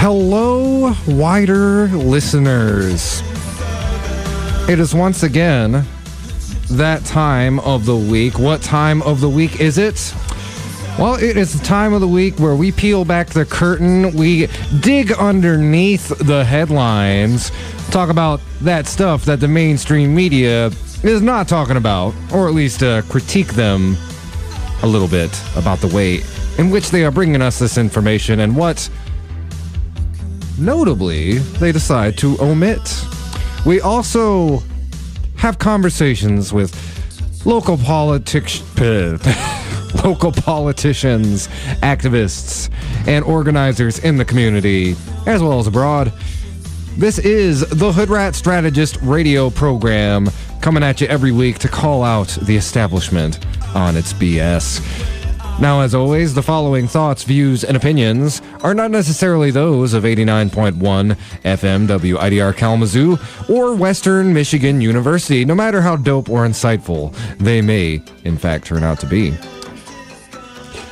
Hello, wider listeners. It is once again that time of the week. What time of the week is it? Well, it is the time of the week where we peel back the curtain, we dig underneath the headlines, talk about that stuff that the mainstream media is not talking about, or at least critique them a little bit about the way in which they are bringing us this information and what, notably, they decide to omit. We also have conversations with local politicians, activists, and organizers in the community, as well as abroad. This is the Hoodrat Strategist radio program, coming at you every week to call out the establishment on its BS. Now, as always, the following thoughts, views, and opinions are not necessarily those of 89.1 FM WIDR Kalamazoo or Western Michigan University, no matter how dope or insightful they may, in fact, turn out to be.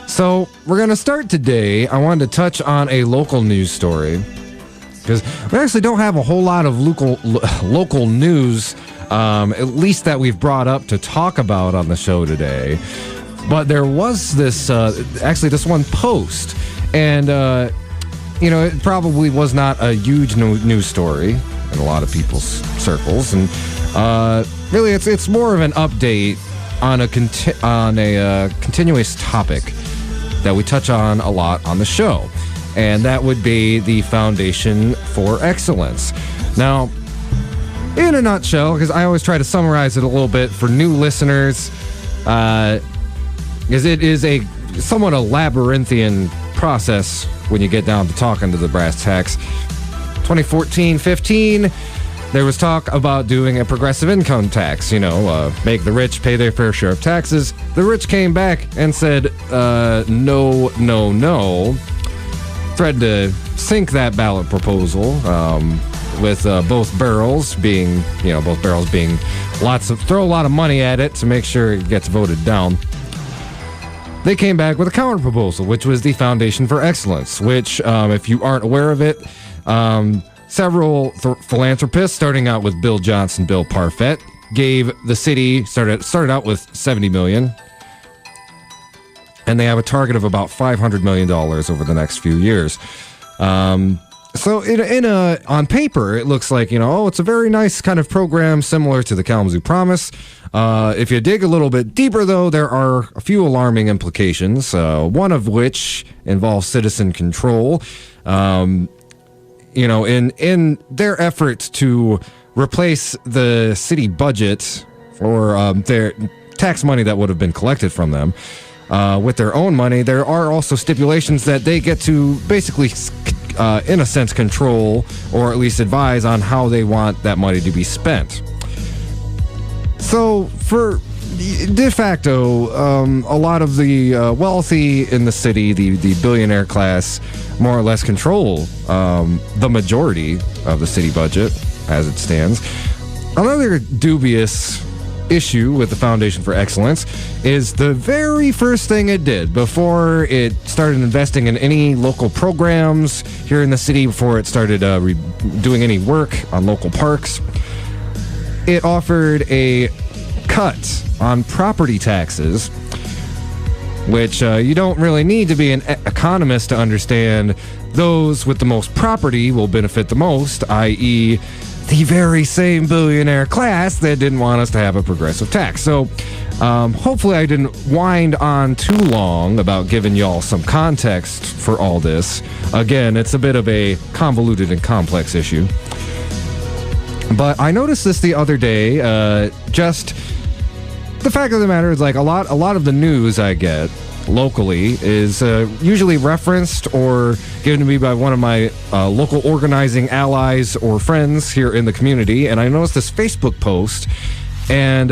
So, we're going to start today. I wanted to touch on a local news story, because we actually don't have a whole lot of local news, at least that we've brought up to talk about on the show today. But there was this, this one post, and, it probably was not a huge news story in a lot of people's circles, and really it's more of an update on a continuous topic that we touch on a lot on the show, and that would be the Foundation for Excellence. Now, in a nutshell, because I always try to summarize it a little bit for new listeners, because it is a somewhat a labyrinthian process when you get down to talking to the brass tacks. 2014-15, there was talk about doing a progressive income tax, make the rich pay their fair share of taxes. The rich came back and said, no. Tried to sink that ballot proposal, with both barrels being throw a lot of money at it to make sure it gets voted down. They came back with a counter proposal, which was the Foundation for Excellence, which, if you aren't aware of it, several philanthropists, starting out with Bill Johnson, Bill Parfett, gave the city, started out with $70 million, and they have a target of about $500 million over the next few years. So on paper, it looks like, it's a very nice kind of program similar to the Kalamazoo Promise. If you dig a little bit deeper, though, there are a few alarming implications, one of which involves citizen control. In their efforts to replace the city budget or their tax money that would have been collected from them with their own money, there are also stipulations that they get to basically in a sense, control or at least advise on how they want that money to be spent. So, for de facto, a lot of the wealthy in the city, the billionaire class, more or less control the majority of the city budget as it stands. Another dubious issue with the Foundation for Excellence is the very first thing it did before it started investing in any local programs here in the city, before it started doing any work on local parks. It offered a cut on property taxes, which you don't really need to be an economist to understand. Those with the most property will benefit the most, i.e., the very same billionaire class that didn't want us to have a progressive tax. So, hopefully I didn't wind on too long about giving y'all some context for all this. Again, it's a bit of a convoluted and complex issue. But I noticed this the other day, just the fact of the matter is, like, a lot of the news I get locally is usually referenced or given to me by one of my local organizing allies or friends here in the community. And I noticed this Facebook post, and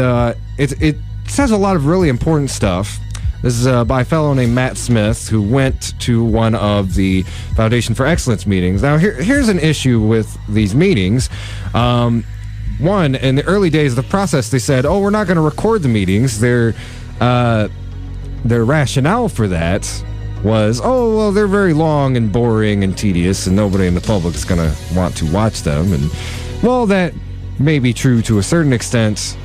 it says a lot of really important stuff. This is by a fellow named Matt Smith, who went to one of the Foundation for Excellence meetings. Now, here's an issue with these meetings. One, in the early days of the process, they said, we're not going to record the meetings. Their rationale for that was, oh, well, they're very long and boring and tedious, and nobody in the public is going to want to watch them. And, well, that may be true to a certain extent.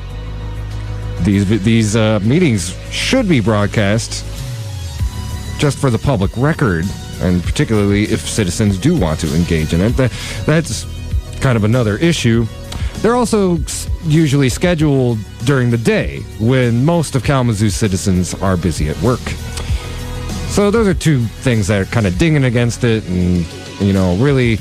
These meetings should be broadcast just for the public record, and particularly if citizens do want to engage in it. That's kind of another issue. They're also usually scheduled during the day when most of Kalamazoo citizens are busy at work. So those are two things that are kind of dinging against it and, really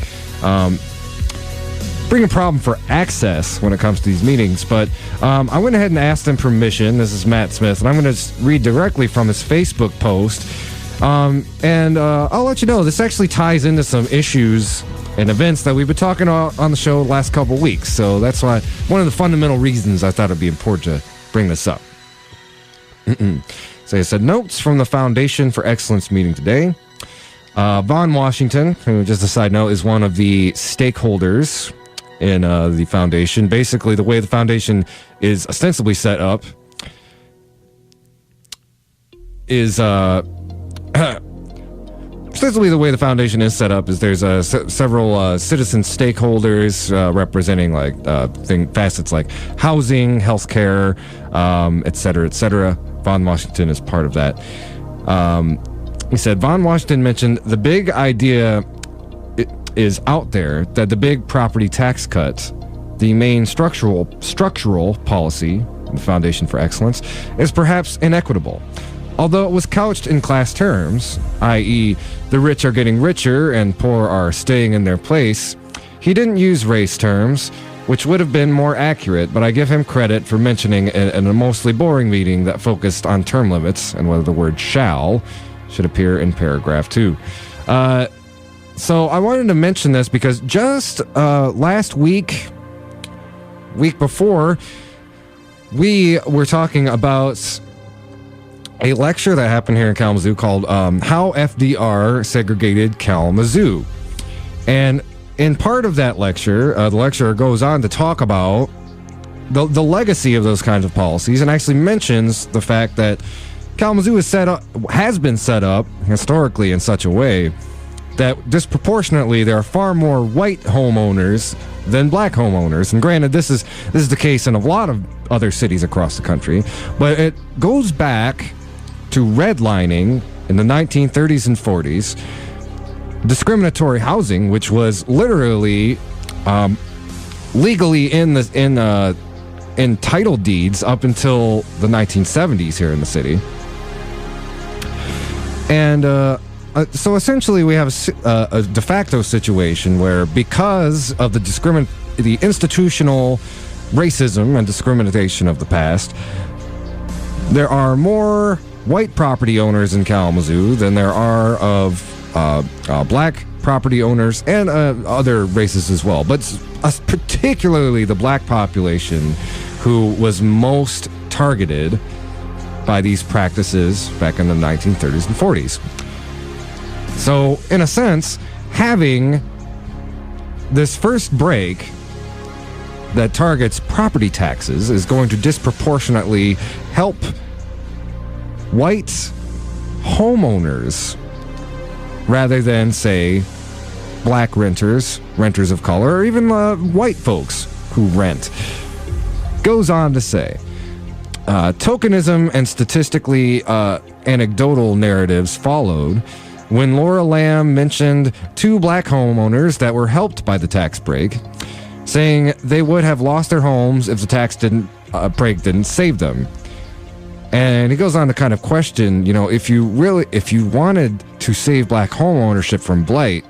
bring a problem for access when it comes to these meetings. But I went ahead and asked him permission. This is Matt Smith, and I'm going to read directly from his Facebook post. And I'll let you know, this actually ties into some issues and events that we've been talking about on the show the last couple weeks. So that's why one of the fundamental reasons I thought it'd be important to bring this up. So I said, notes from the Foundation for Excellence meeting today. Vaughn Washington, who, just a side note, is one of the stakeholders in the foundation. Basically, the way the foundation is ostensibly set up is ostensibly the way the foundation is set up is there's several citizen stakeholders representing facets like housing, healthcare, et cetera. Vaughn Washington is part of that. He said, Vaughn Washington mentioned the big idea is out there that the big property tax cut, the main structural policy of the Foundation for Excellence, is perhaps inequitable. Although it was couched in class terms, i.e., the rich are getting richer and poor are staying in their place, he didn't use race terms, which would have been more accurate, but I give him credit for mentioning in a mostly boring meeting that focused on term limits and whether the word shall should appear in paragraph 2. So I wanted to mention this because just last week before, we were talking about a lecture that happened here in Kalamazoo called How FDR Segregated Kalamazoo. And in part of that lecture, the lecturer goes on to talk about the legacy of those kinds of policies and actually mentions the fact that Kalamazoo has been set up historically in such a way that disproportionately there are far more white homeowners than black homeowners. And granted, this is the case in a lot of other cities across the country, but it goes back to redlining in the 1930s and 40s, discriminatory housing, which was literally legally in title deeds up until the 1970s here in the city. And so essentially we have a de facto situation where, because of the institutional racism and discrimination of the past, there are more white property owners in Kalamazoo than there are of black property owners and other races as well. But particularly the black population who was most targeted by these practices back in the 1930s and 40s. So, in a sense, having this first break that targets property taxes is going to disproportionately help white homeowners rather than, say, black renters of color, or even white folks who rent. Goes on to say, tokenism and statistically anecdotal narratives followed when Laura Lamb mentioned 2 black homeowners that were helped by the tax break, saying they would have lost their homes if the tax break didn't save them. And he goes on to kind of question, if you wanted to save black home ownership from blight,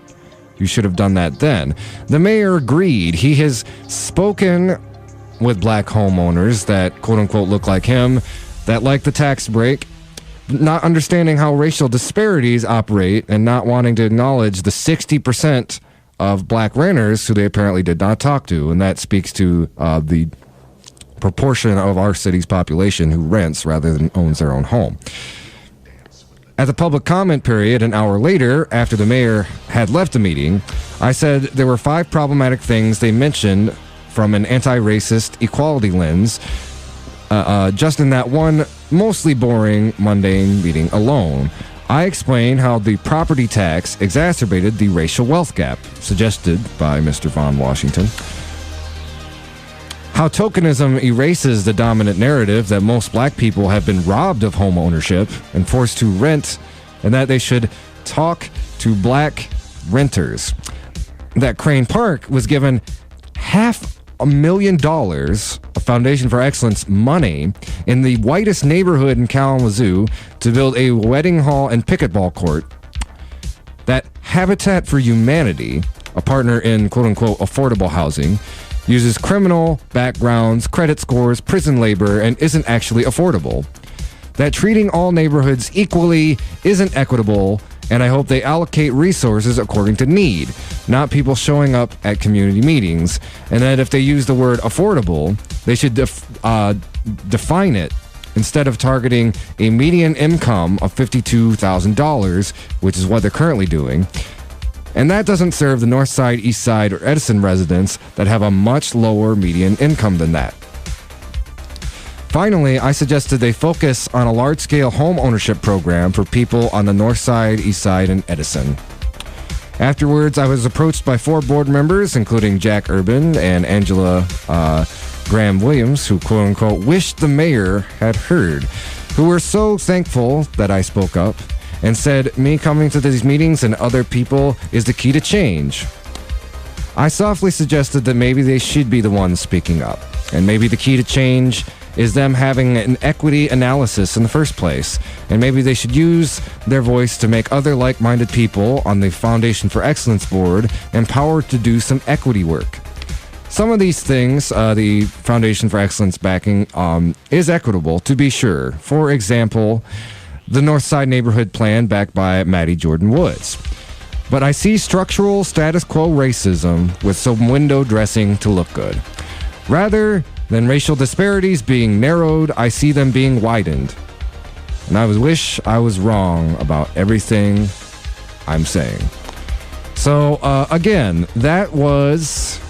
you should have done that then. The mayor agreed. He has spoken with black homeowners that quote unquote look like him, that like the tax break, not understanding how racial disparities operate and not wanting to acknowledge the 60% of black renters who they apparently did not talk to. And that speaks to the proportion of our city's population who rents rather than owns their own home. At the public comment period, an hour later, after the mayor had left the meeting, I said there were 5 problematic things they mentioned from an anti-racist equality lens, just in that one mostly boring, mundane meeting alone. I explain how the property tax exacerbated the racial wealth gap, suggested by Mr. Von Washington. How tokenism erases the dominant narrative that most black people have been robbed of home ownership and forced to rent, and that they should talk to black renters. That Crane Park was given $500,000 of Foundation for Excellence money in the whitest neighborhood in Kalamazoo to build a wedding hall and pickleball court. That Habitat for Humanity, a partner in quote-unquote affordable housing, uses criminal backgrounds, credit scores, prison labor, and isn't actually affordable. That treating all neighborhoods equally isn't equitable, and I hope they allocate resources according to need, not people showing up at community meetings, and that if they use the word affordable, they should define it instead of targeting a median income of $52,000, which is what they're currently doing. And that doesn't serve the North Side, East Side, or Edison residents that have a much lower median income than that. Finally, I suggested they focus on a large-scale home ownership program for people on the North Side, East Side, and Edison. Afterwards, I was approached by 4 board members, including Jack Urban and Angela Graham Williams, who quote-unquote wished the mayor had heard, who were so thankful that I spoke up and said me coming to these meetings and other people is the key to change. I softly suggested that maybe they should be the ones speaking up, and maybe the key to change is them having an equity analysis in the first place, and maybe they should use their voice to make other like-minded people on the Foundation for Excellence board empowered to do some equity work. Some of these things, the Foundation for Excellence backing is equitable, to be sure. For example, the North Side Neighborhood Plan backed by Maddie Jordan Woods. But I see structural status quo racism with some window dressing to look good. Rather than racial disparities being narrowed, I see them being widened. And I wish I was wrong about everything I'm saying. So, again, that was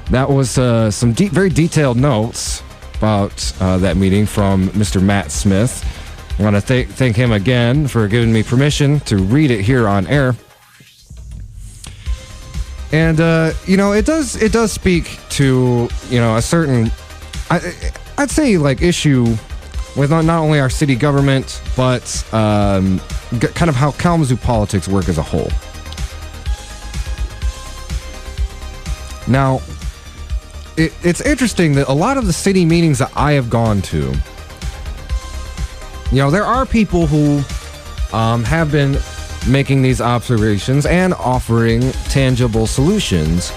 some very detailed notes about that meeting from Mr. Matt Smith. I want to thank him again for giving me permission to read it here on air. And it does speak to a certain, I'd say, like, issue with not only our city government but kind of how Kalamazoo politics work as a whole. Now, it's interesting that a lot of the city meetings that I have gone to, there are people who have been making these observations and offering tangible solutions.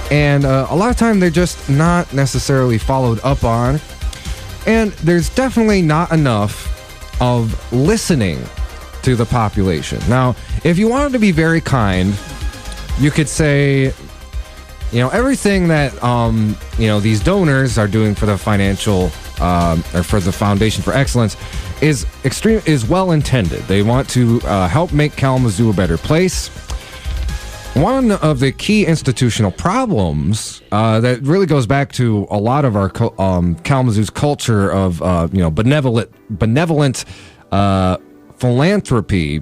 And a lot of time they're just not necessarily followed up on. And there's definitely not enough of listening to the population. Now, if you wanted to be very kind, you could say, everything that, these donors are doing for the financial, or for the Foundation for Excellence is well intended. They want to help make Kalamazoo a better place. One of the key institutional problems that really goes back to a lot of our Kalamazoo's culture of benevolent philanthropy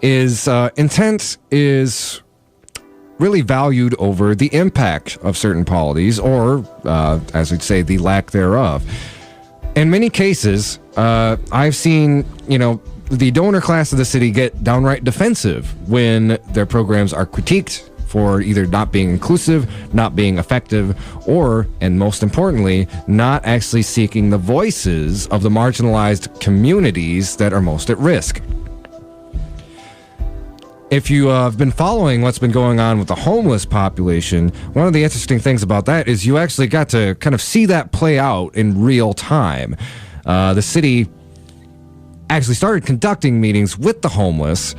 is intent is really valued over the impact of certain policies, or as we'd say, the lack thereof. In many cases, I've seen, the donor class of the city get downright defensive when their programs are critiqued for either not being inclusive, not being effective, or, and most importantly, not actually seeking the voices of the marginalized communities that are most at risk. If you have been following what's been going on with the homeless population, one of the interesting things about that is you actually got to kind of see that play out in real time. The city actually started conducting meetings with the homeless.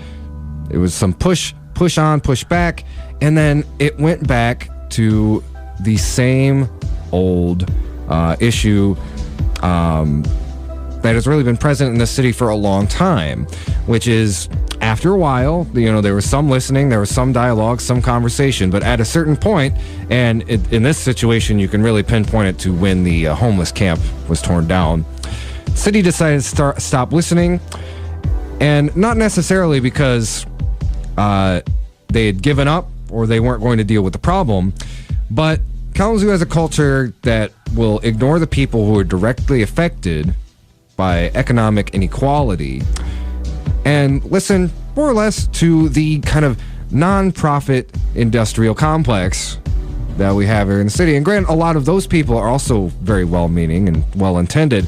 It was some push on, push back, and then it went back to the same old issue that has really been present in the city for a long time, which is, after a while, there was some listening, there was some dialogue, some conversation, but at a certain point, and in this situation, you can really pinpoint it to when the homeless camp was torn down. city decided to stop listening, and not necessarily because they had given up or they weren't going to deal with the problem, but Kalamazoo has a culture that will ignore the people who are directly affected by economic inequality and listen more or less to the kind of non-profit industrial complex that we have here in the city. And granted, a lot of those people are also very well-meaning and well-intended,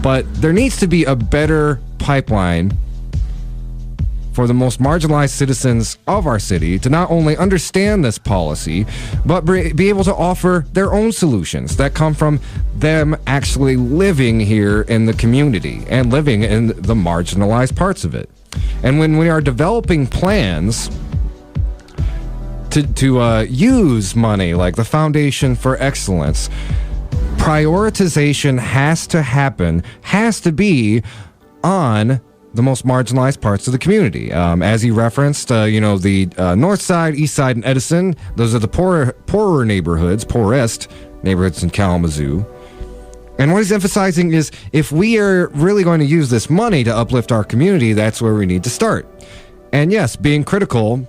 but there needs to be a better pipeline for the most marginalized citizens of our city to not only understand this policy, but be able to offer their own solutions that come from them actually living here in the community and living in the marginalized parts of it. And when we are developing plans to use money like the Foundation for Excellence, prioritization has to happen, has to be on the most marginalized parts of the community. As he referenced, the north side, east side, and Edison, those are the poorer neighborhoods, poorest neighborhoods in Kalamazoo. And what he's emphasizing is if we are really going to use this money to uplift our community, that's where we need to start. And yes, being critical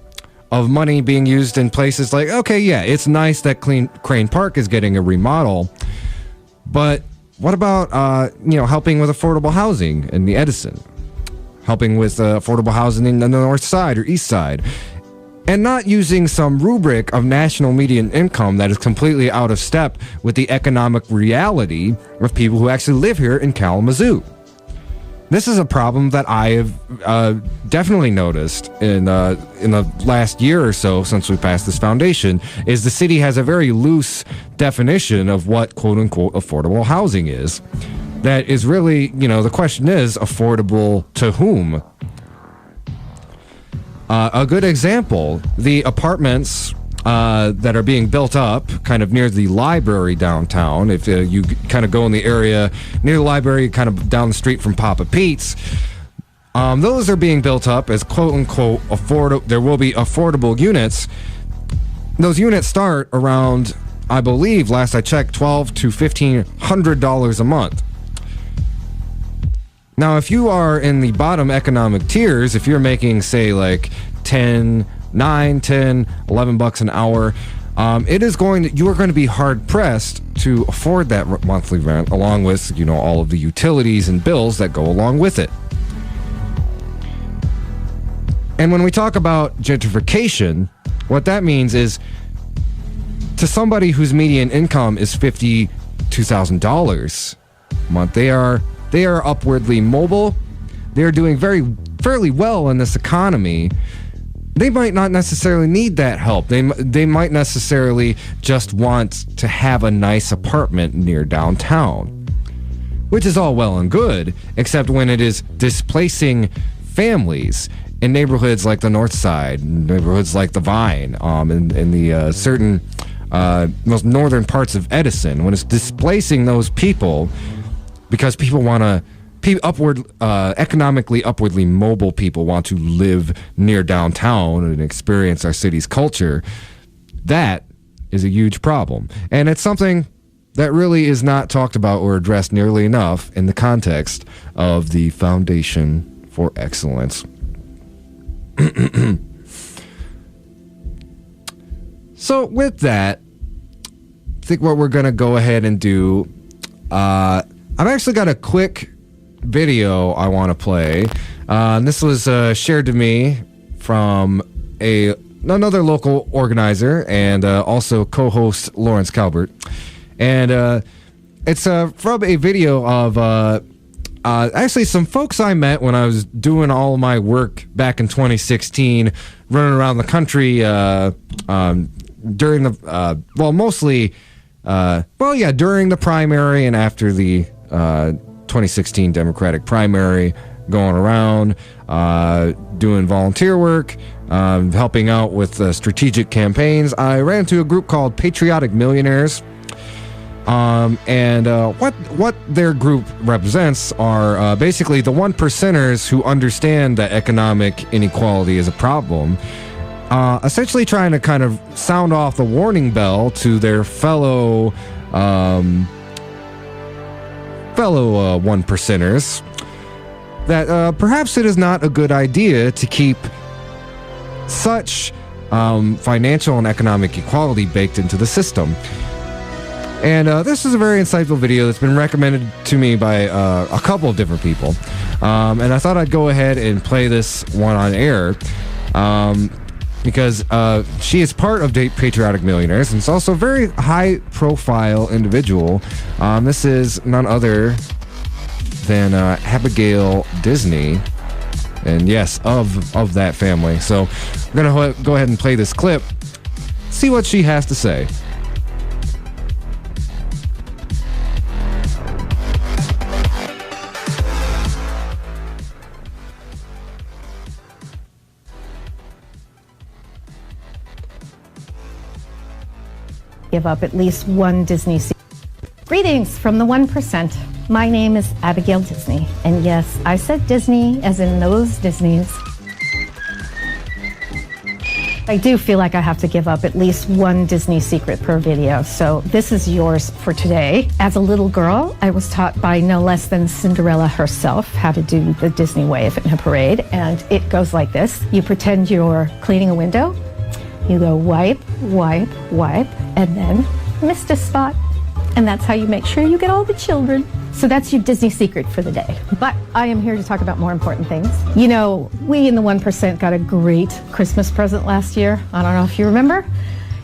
of money being used in places like, okay, yeah, it's nice that Crane Park is getting a remodel, but what about, helping with affordable housing in the Edison? Helping with affordable housing in the north side or east side, and not using some rubric of national median income that is completely out of step with the economic reality of people who actually live here in Kalamazoo. This is a problem that I have definitely noticed in the last year or so since we passed this foundation, is the city has a very loose definition of what quote-unquote affordable housing is. That is really, the question is, affordable to whom? A good example, the apartments that are being built up kind of near the library downtown. If you kind of go in the area near the library, kind of down the street from Papa Pete's, those are being built up as quote-unquote affordable. There will be affordable units. Those units start around, I believe, last I checked, $1,200 to $1,500 a month. Now, if you are in the bottom economic tiers, if you're making, say, like 10, 9, 10, 11 bucks an hour, you are going to be hard pressed to afford that monthly rent, along with, all of the utilities and bills that go along with it. And when we talk about gentrification, what that means is to somebody whose median income is $52,000 a month, they are upwardly mobile. They're doing fairly well in this economy. They might not necessarily need that help. They might necessarily just want to have a nice apartment near downtown, which is all well and good, except when it is displacing families in neighborhoods like the North Side, neighborhoods like the Vine, in the certain most northern parts of Edison, when it's displacing those people because people want to, economically upwardly mobile people want to live near downtown and experience our city's culture. That is a huge problem. And it's something that really is not talked about or addressed nearly enough in the context of the Foundation for Excellence. So with that, I think what we're going to go ahead and do, I've actually got a quick video I want to play. This was shared to me from another local organizer and also co-host Lawrence Calbert. And it's from a video of actually some folks I met when I was doing all of my work back in 2016, running around the country during the, during the primary and after the 2016 Democratic primary, going around, doing volunteer work, helping out with strategic campaigns. I ran into a group called Patriotic Millionaires. What their group represents are basically the one percenters who understand that economic inequality is a problem, essentially trying to kind of sound off the warning bell to their fellow fellow one percenters that perhaps it is not a good idea to keep such financial and economic equality baked into the system. And this is a very insightful video that's been recommended to me by a couple of different people. And I thought I'd go ahead and play this one on air because she is part of Patriotic Millionaires, and it's also a very high-profile individual. This is none other than Abigail Disney, and yes, of that family. So we're going to go ahead and play this clip, see what she has to say. Give up at least one Disney secret. Greetings from the 1%. My name is Abigail Disney, and yes, I said Disney as in those Disneys. I do feel like I have to give up at least one Disney secret per video, so this is yours for today. As a little girl, I was taught by no less than Cinderella herself how to do the Disney wave in a parade, and it goes like this. You pretend you're cleaning a window, you go wipe, wipe, wipe, and then missed a spot. And that's how you make sure you get all the children. So that's your Disney secret for the day. But I am here to talk about more important things. You know, we in the 1% got a great Christmas present last year. I don't know if you remember.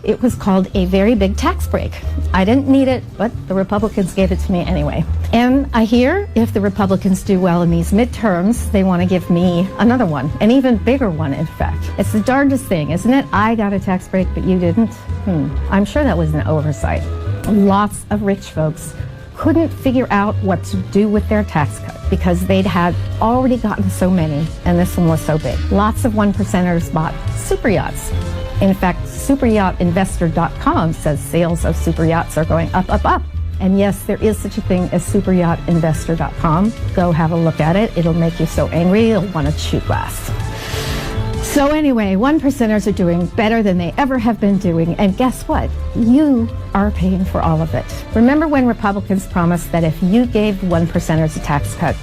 It was called a very big tax break. I didn't need it, but the Republicans gave it to me anyway. And I hear if the Republicans do well in these midterms, they want to give me another one, an even bigger one, in fact. It's the darndest thing, isn't it? I got a tax break, but you didn't. I'm sure that was an oversight. Lots of rich folks couldn't figure out what to do with their tax cut because they'd had already gotten so many, and this one was so big. Lots of 1%ers bought super yachts. In fact, superyachtinvestor.com says sales of super yachts are going up, up, up. And yes, there is such a thing as superyachtinvestor.com. Go have a look at it. It'll make you so angry you'll want to chew glass. So anyway, 1%ers are doing better than they ever have been doing. And guess what? You are paying for all of it. Remember when Republicans promised that if you gave 1%ers a tax cut,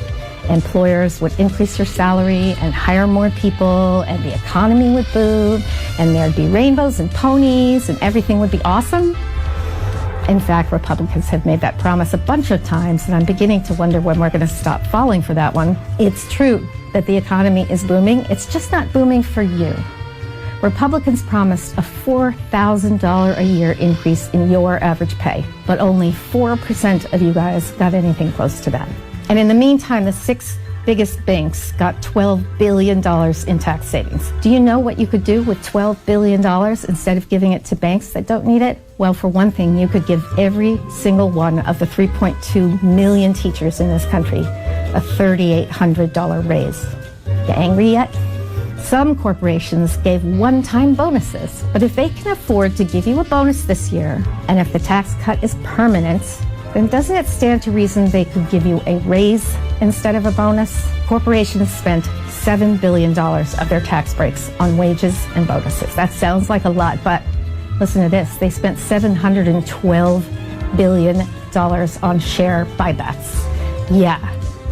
employers would increase your salary and hire more people, and the economy would boom, and there'd be rainbows and ponies, and everything would be awesome? In fact, Republicans have made that promise a bunch of times, and I'm beginning to wonder when we're going to stop falling for that one. It's true that the economy is booming. It's just not booming for you. Republicans promised a $4,000 a year increase in your average pay, but only 4% of you guys got anything close to that. And in the meantime, the 6 biggest banks got $12 billion in tax savings. Do you know what you could do with $12 billion instead of giving it to banks that don't need it? Well, for one thing, you could give every single one of the 3.2 million teachers in this country a $3,800 raise. You angry yet? Some corporations gave one-time bonuses, but if they can afford to give you a bonus this year, and if the tax cut is permanent, then doesn't it stand to reason they could give you a raise instead of a bonus? Corporations spent $7 billion of their tax breaks on wages and bonuses. That sounds like a lot, but listen to this. They spent $712 billion on share buybacks. Yeah,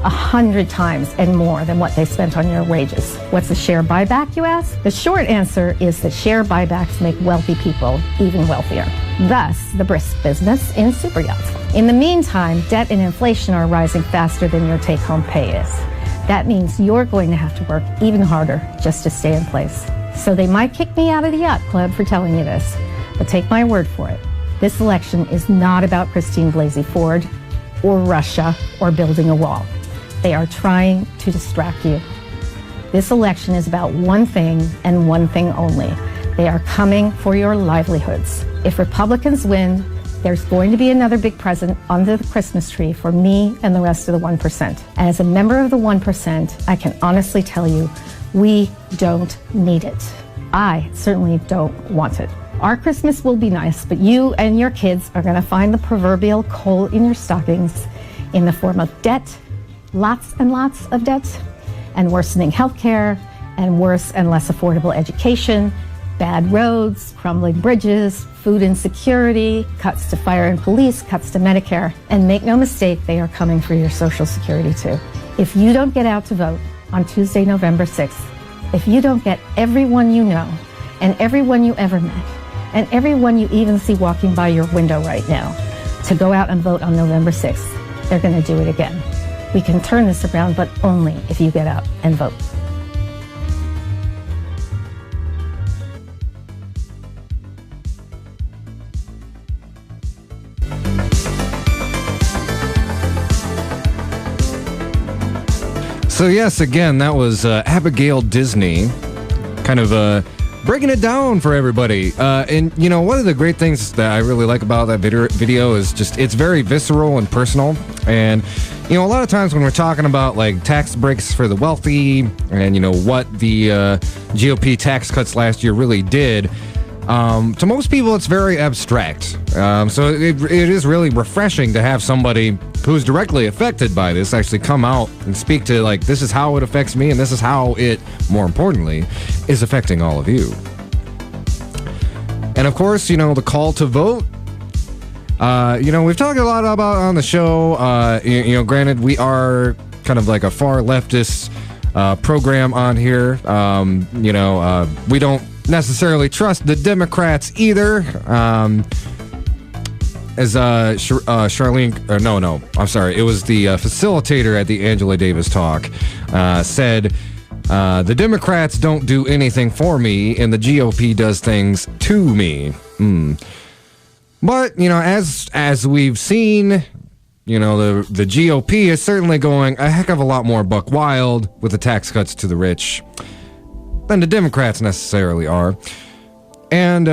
100 times and more than what they spent on your wages. What's a share buyback, you ask? The short answer is that share buybacks make wealthy people even wealthier. Thus, the brisk business in super yachts. In the meantime, debt and inflation are rising faster than your take-home pay is. That means you're going to have to work even harder just to stay in place. So they might kick me out of the yacht club for telling you this, but take my word for it. This election is not about Christine Blasey Ford or Russia or building a wall. They are trying to distract you. This election is about one thing and one thing only. They are coming for your livelihoods. If Republicans win, there's going to be another big present under the Christmas tree for me and the rest of the 1%. And as a member of the 1%, I can honestly tell you, we don't need it. I certainly don't want it. Our Christmas will be nice, but you and your kids are going to find the proverbial coal in your stockings in the form of debt, lots and lots of debt, and worsening health care, and worse and less affordable education, bad roads, crumbling bridges, food insecurity, cuts to fire and police, cuts to Medicare. And make no mistake, they are coming for your Social Security too. If you don't get out to vote on Tuesday, November 6th, if you don't get everyone you know and everyone you ever met and everyone you even see walking by your window right now to go out and vote on November 6th, they're going to do it again. We can turn this around, but only if you get out and vote. So yes, again, that was Abigail Disney, kind of breaking it down for everybody. And, you know, one of the great things that I really like about that video is just it's very visceral and personal. And, you know, a lot of times when we're talking about, like, tax breaks for the wealthy and, you know, what the GOP tax cuts last year really did, to most people, it's very abstract. So it is really refreshing to have somebody who's directly affected by this actually come out and speak to, like, this is how it affects me and this is how it, more importantly, is affecting all of you. And of course, you know, the call to vote. You know, we've talked a lot about on the show. You know, granted, we are kind of like a far leftist program on here. You know, we don't necessarily trust the Democrats either. As Charlene, I'm sorry, it was the facilitator at the Angela Davis talk said, the Democrats don't do anything for me and the GOP does things to me. But, you know, as we've seen, you know, the GOP is certainly going a heck of a lot more buck wild with the tax cuts to the rich than the Democrats necessarily are. And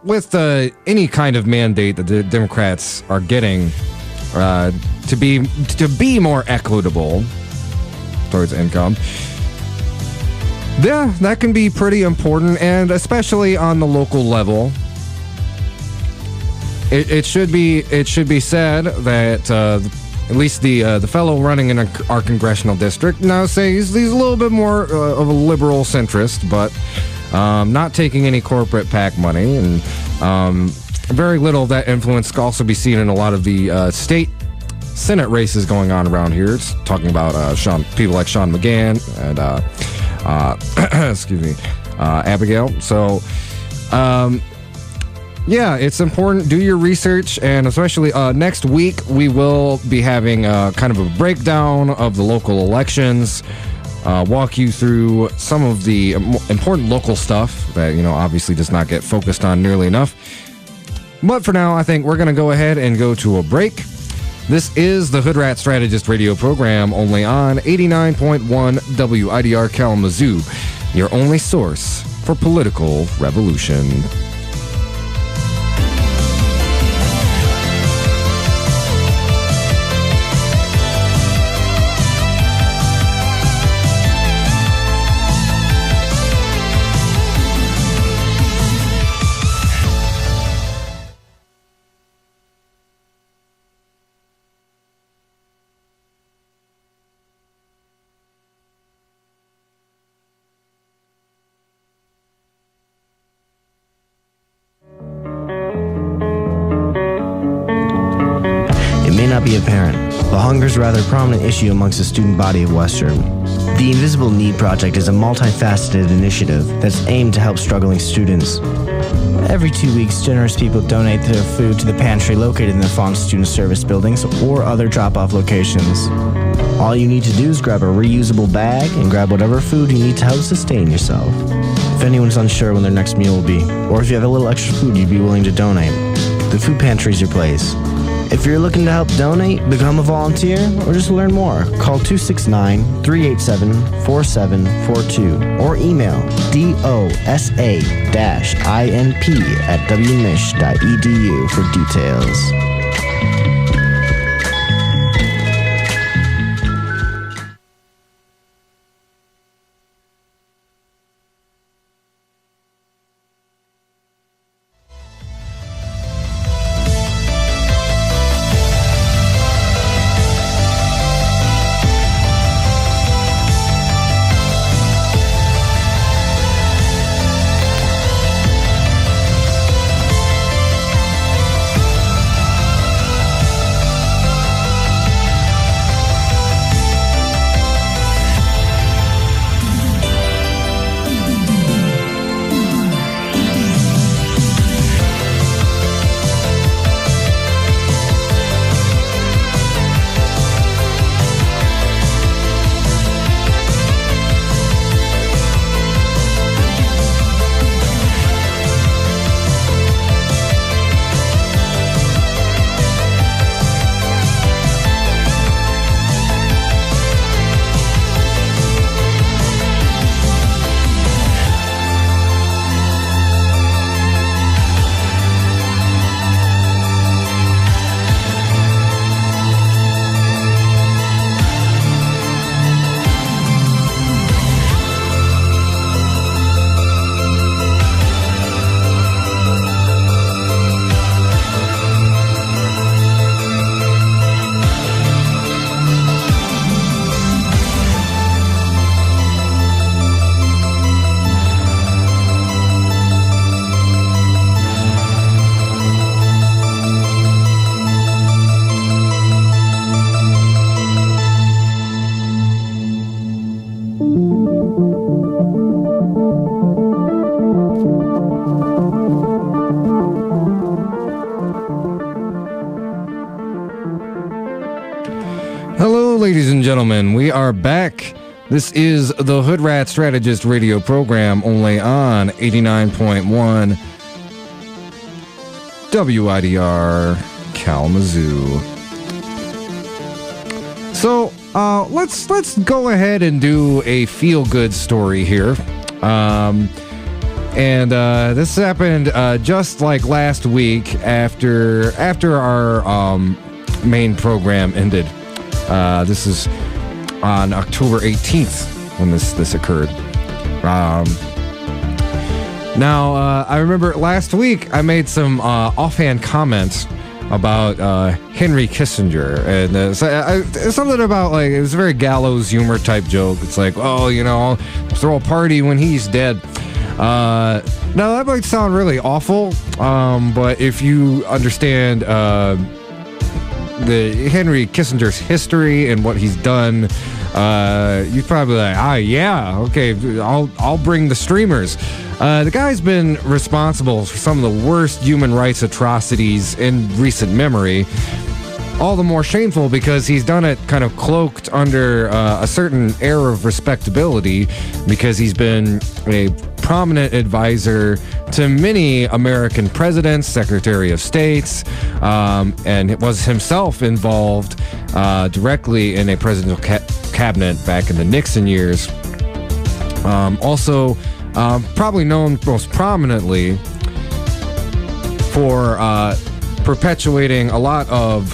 with any kind of mandate that the Democrats are getting to be more equitable towards income, yeah, that can be pretty important, and especially on the local level. It should be said that at least the fellow running in our congressional district now says he's a little bit more of a liberal centrist, but not taking any corporate PAC money, and very little of that influence can also be seen in a lot of the state Senate races going on around here. It's talking about people like Sean McGahn and excuse me, Abigail. So yeah, it's important. Do your research, and especially next week we will be having kind of a breakdown of the local elections. Walk you through some of the important local stuff that, you know, obviously does not get focused on nearly enough. But for now, I think we're going to go ahead and go to a break. This is the Hoodrat Strategist radio program, only on 89.1 WIDR Kalamazoo, your only source for political revolution. Be apparent, but hunger is a rather prominent issue amongst the student body of Western. The Invisible Need Project is a multifaceted initiative that's aimed to help struggling students. Every 2 weeks, generous people donate their food to the pantry located in the Fawn Student Service buildings or other drop-off locations. All you need to do is grab a reusable bag and grab whatever food you need to help sustain yourself. If anyone's unsure when their next meal will be, or if you have a little extra food you'd be willing to donate, the food pantry is your place. If you're looking to help donate, become a volunteer, or just learn more, call 269-387-4742 or email dosa-inp@wmich.edu for details. Hello, ladies and gentlemen. We are back. This is the Hoodrat Strategist radio program, only on 89.1 WIDR Kalamazoo. So, let's go ahead and do a feel-good story here. This happened just like last week after our main program ended. This is on October 18th when this occurred. I remember last week I made some offhand comments about Henry Kissinger, and something about, like, it was a very gallows humor type joke. It's like, oh, I'll throw a party when he's dead. Now that might sound really awful, but if you understand the Henry Kissinger's history and what he's done, you'd probably be like, yeah, okay, I'll bring the streamers. The guy's been responsible for some of the worst human rights atrocities in recent memory. All the more shameful because he's done it kind of cloaked under a certain air of respectability, because he's been a prominent advisor to many American presidents, Secretary of States, and was himself involved directly in a presidential cabinet back in the Nixon years. Also, probably known most prominently for perpetuating a lot of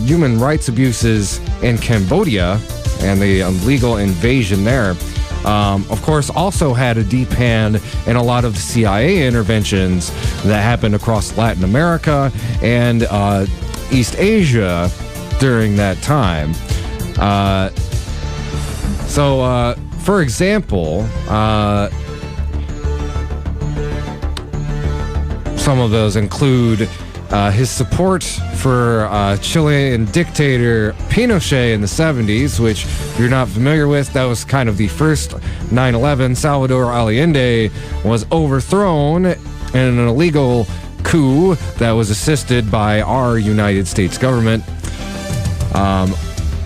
human rights abuses in Cambodia and the illegal invasion there. Of course, also had a deep hand in a lot of the CIA interventions that happened across Latin America and East Asia during that time. For example, some of those include his support for Chilean dictator Pinochet in the 70s, which, if you're not familiar with, that was kind of the first 9/11. Salvador Allende was overthrown in an illegal coup that was assisted by our United States government.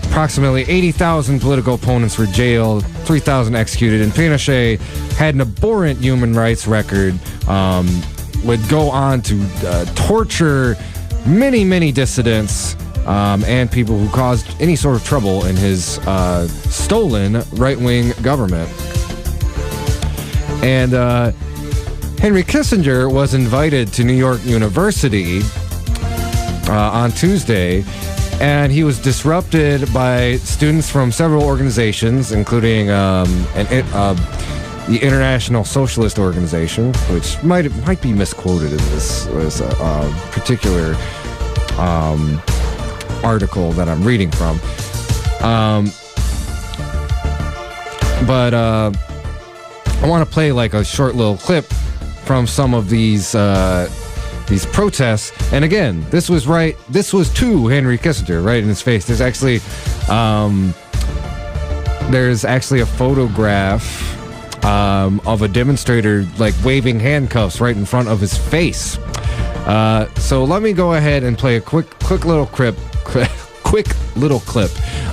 Approximately 80,000 political opponents were jailed, 3,000 executed, and Pinochet had an abhorrent human rights record. Would go on to torture many dissidents and people who caused any sort of trouble in his stolen right-wing government. And Henry Kissinger was invited to New York University on Tuesday, and he was disrupted by students from several organizations, including the International Socialist Organization, which might be misquoted in this particular article that I'm reading from. But I want to play like a short little clip from some of these protests. And again, this was to Henry Kissinger, right in his face. There's actually a photograph of a demonstrator like waving handcuffs right in front of his face. So let me go ahead and play a quick little clip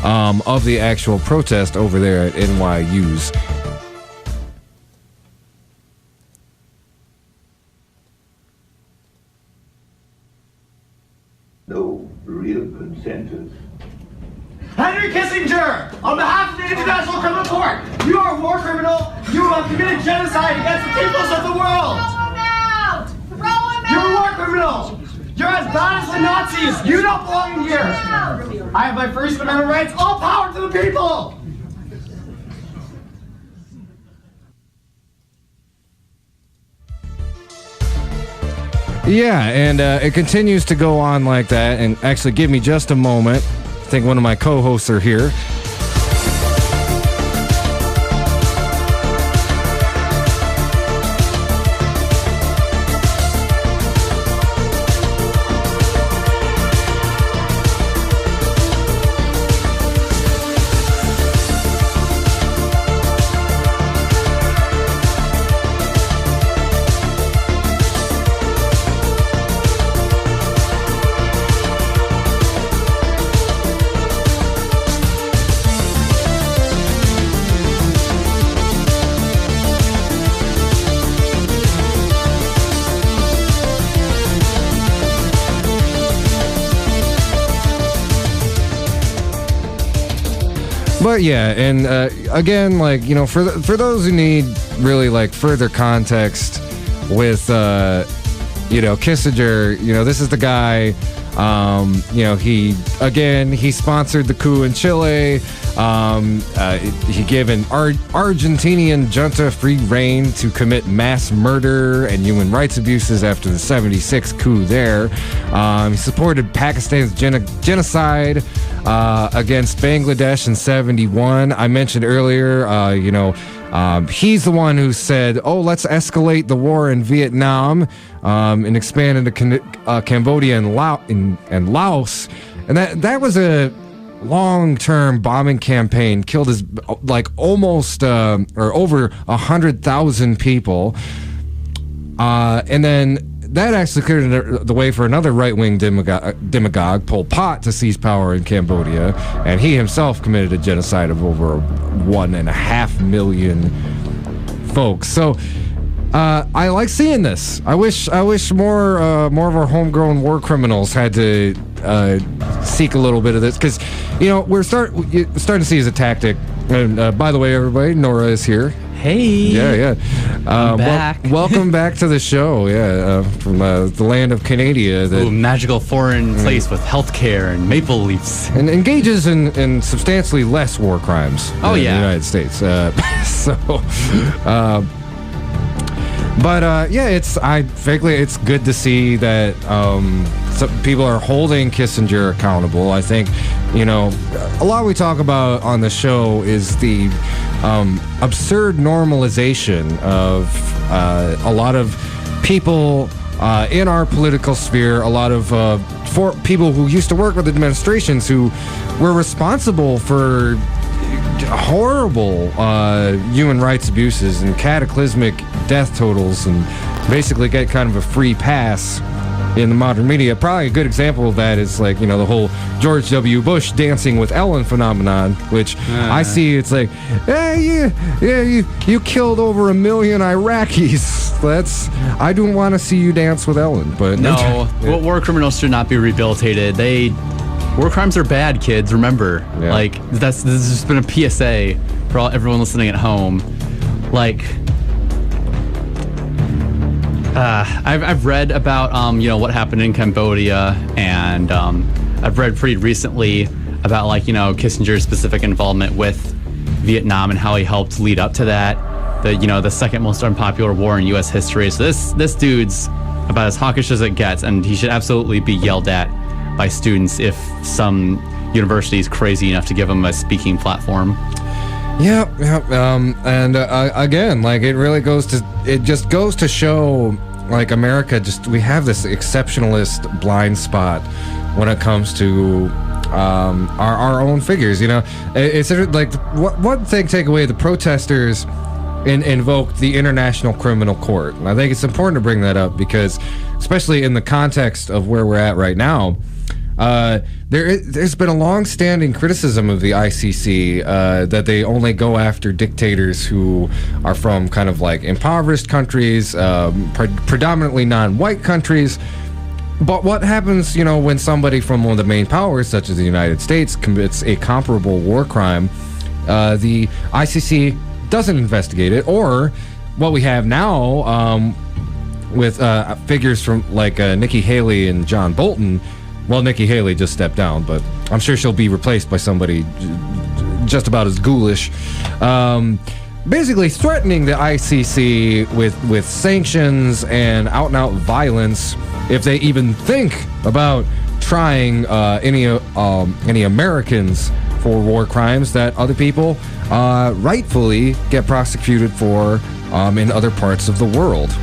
of the actual protest over there at NYU's. No real consensus. Henry Kissinger, on behalf of the International Criminal Court, you are a war criminal. You have committed genocide against the peoples of the world. Throw him out! Throw him out! You're a war criminal. You're as bad as the Nazis. You don't belong here. I have my First Amendment rights. All power to the people. Yeah, and it continues to go on like that. And actually, give me just a moment. I think one of my co-hosts are here. But yeah, and again, like, you know, for those who need really like further context with, you know, Kissinger, you know, this is the guy, you know, he sponsored the coup in Chile. He gave an Argentinian junta free rein to commit mass murder and human rights abuses after the 76 coup there. He supported Pakistan's genocide against Bangladesh in 71. I mentioned earlier, you know, he's the one who said, "Oh, let's escalate the war in Vietnam and expand into Cambodia and Laos." And that was a long-term bombing campaign, killed like almost or over 100,000 people, and then that actually cleared the way for another right-wing demagogue, Pol Pot, to seize power in Cambodia, and he himself committed a genocide of over 1.5 million folks. So I like seeing this. I wish more of our homegrown war criminals had to seek a little bit of this, because, you know, we're starting to see as a tactic. And by the way, everybody, Norah is here. Hey. Yeah. I'm back. Welcome back to the show. Yeah, from the land of Canada. Ooh, magical foreign place with healthcare and maple leaves. And engages in substantially less war crimes than the United States. But frankly, it's good to see that some people are holding Kissinger accountable. I think, you know, a lot we talk about on the show is the absurd normalization of a lot of people in our political sphere, a lot of for people who used to work with administrations who were responsible for horrible human rights abuses and cataclysmic death totals, and basically get kind of a free pass in the modern media. Probably a good example of that is, like, you know, the whole George W. Bush dancing with Ellen phenomenon, which I see. It's like, you killed over 1 million Iraqis. I don't want to see you dance with Ellen. But no, war criminals should not be rehabilitated. War crimes are bad, kids. Remember, like, this has just been a PSA for everyone listening at home. Like, I've read about you know, what happened in Cambodia, and I've read pretty recently about, like, you know, Kissinger's specific involvement with Vietnam and how he helped lead up to that. The second most unpopular war in U.S. history. So this dude's about as hawkish as it gets, and he should absolutely be yelled at by students if some university is crazy enough to give him a speaking platform. Yeah. And again, like, it just goes to show, like, America, we have this exceptionalist blind spot when it comes to our own figures. You know, it's like one thing. Take away the protesters invoked the International Criminal Court, and I think it's important to bring that up because, especially in the context of where we're at right now. There's been a long-standing criticism of the ICC that they only go after dictators who are from kind of like impoverished countries, predominantly non-white countries. But what happens, you know, when somebody from one of the main powers, such as the United States, commits a comparable war crime? The ICC doesn't investigate it, or what we have now with figures from like Nikki Haley and John Bolton. Well, Nikki Haley just stepped down, but I'm sure she'll be replaced by somebody just about as ghoulish. Basically threatening the ICC with sanctions and out-and-out violence if they even think about trying any Americans for war crimes that other people rightfully get prosecuted for in other parts of the world.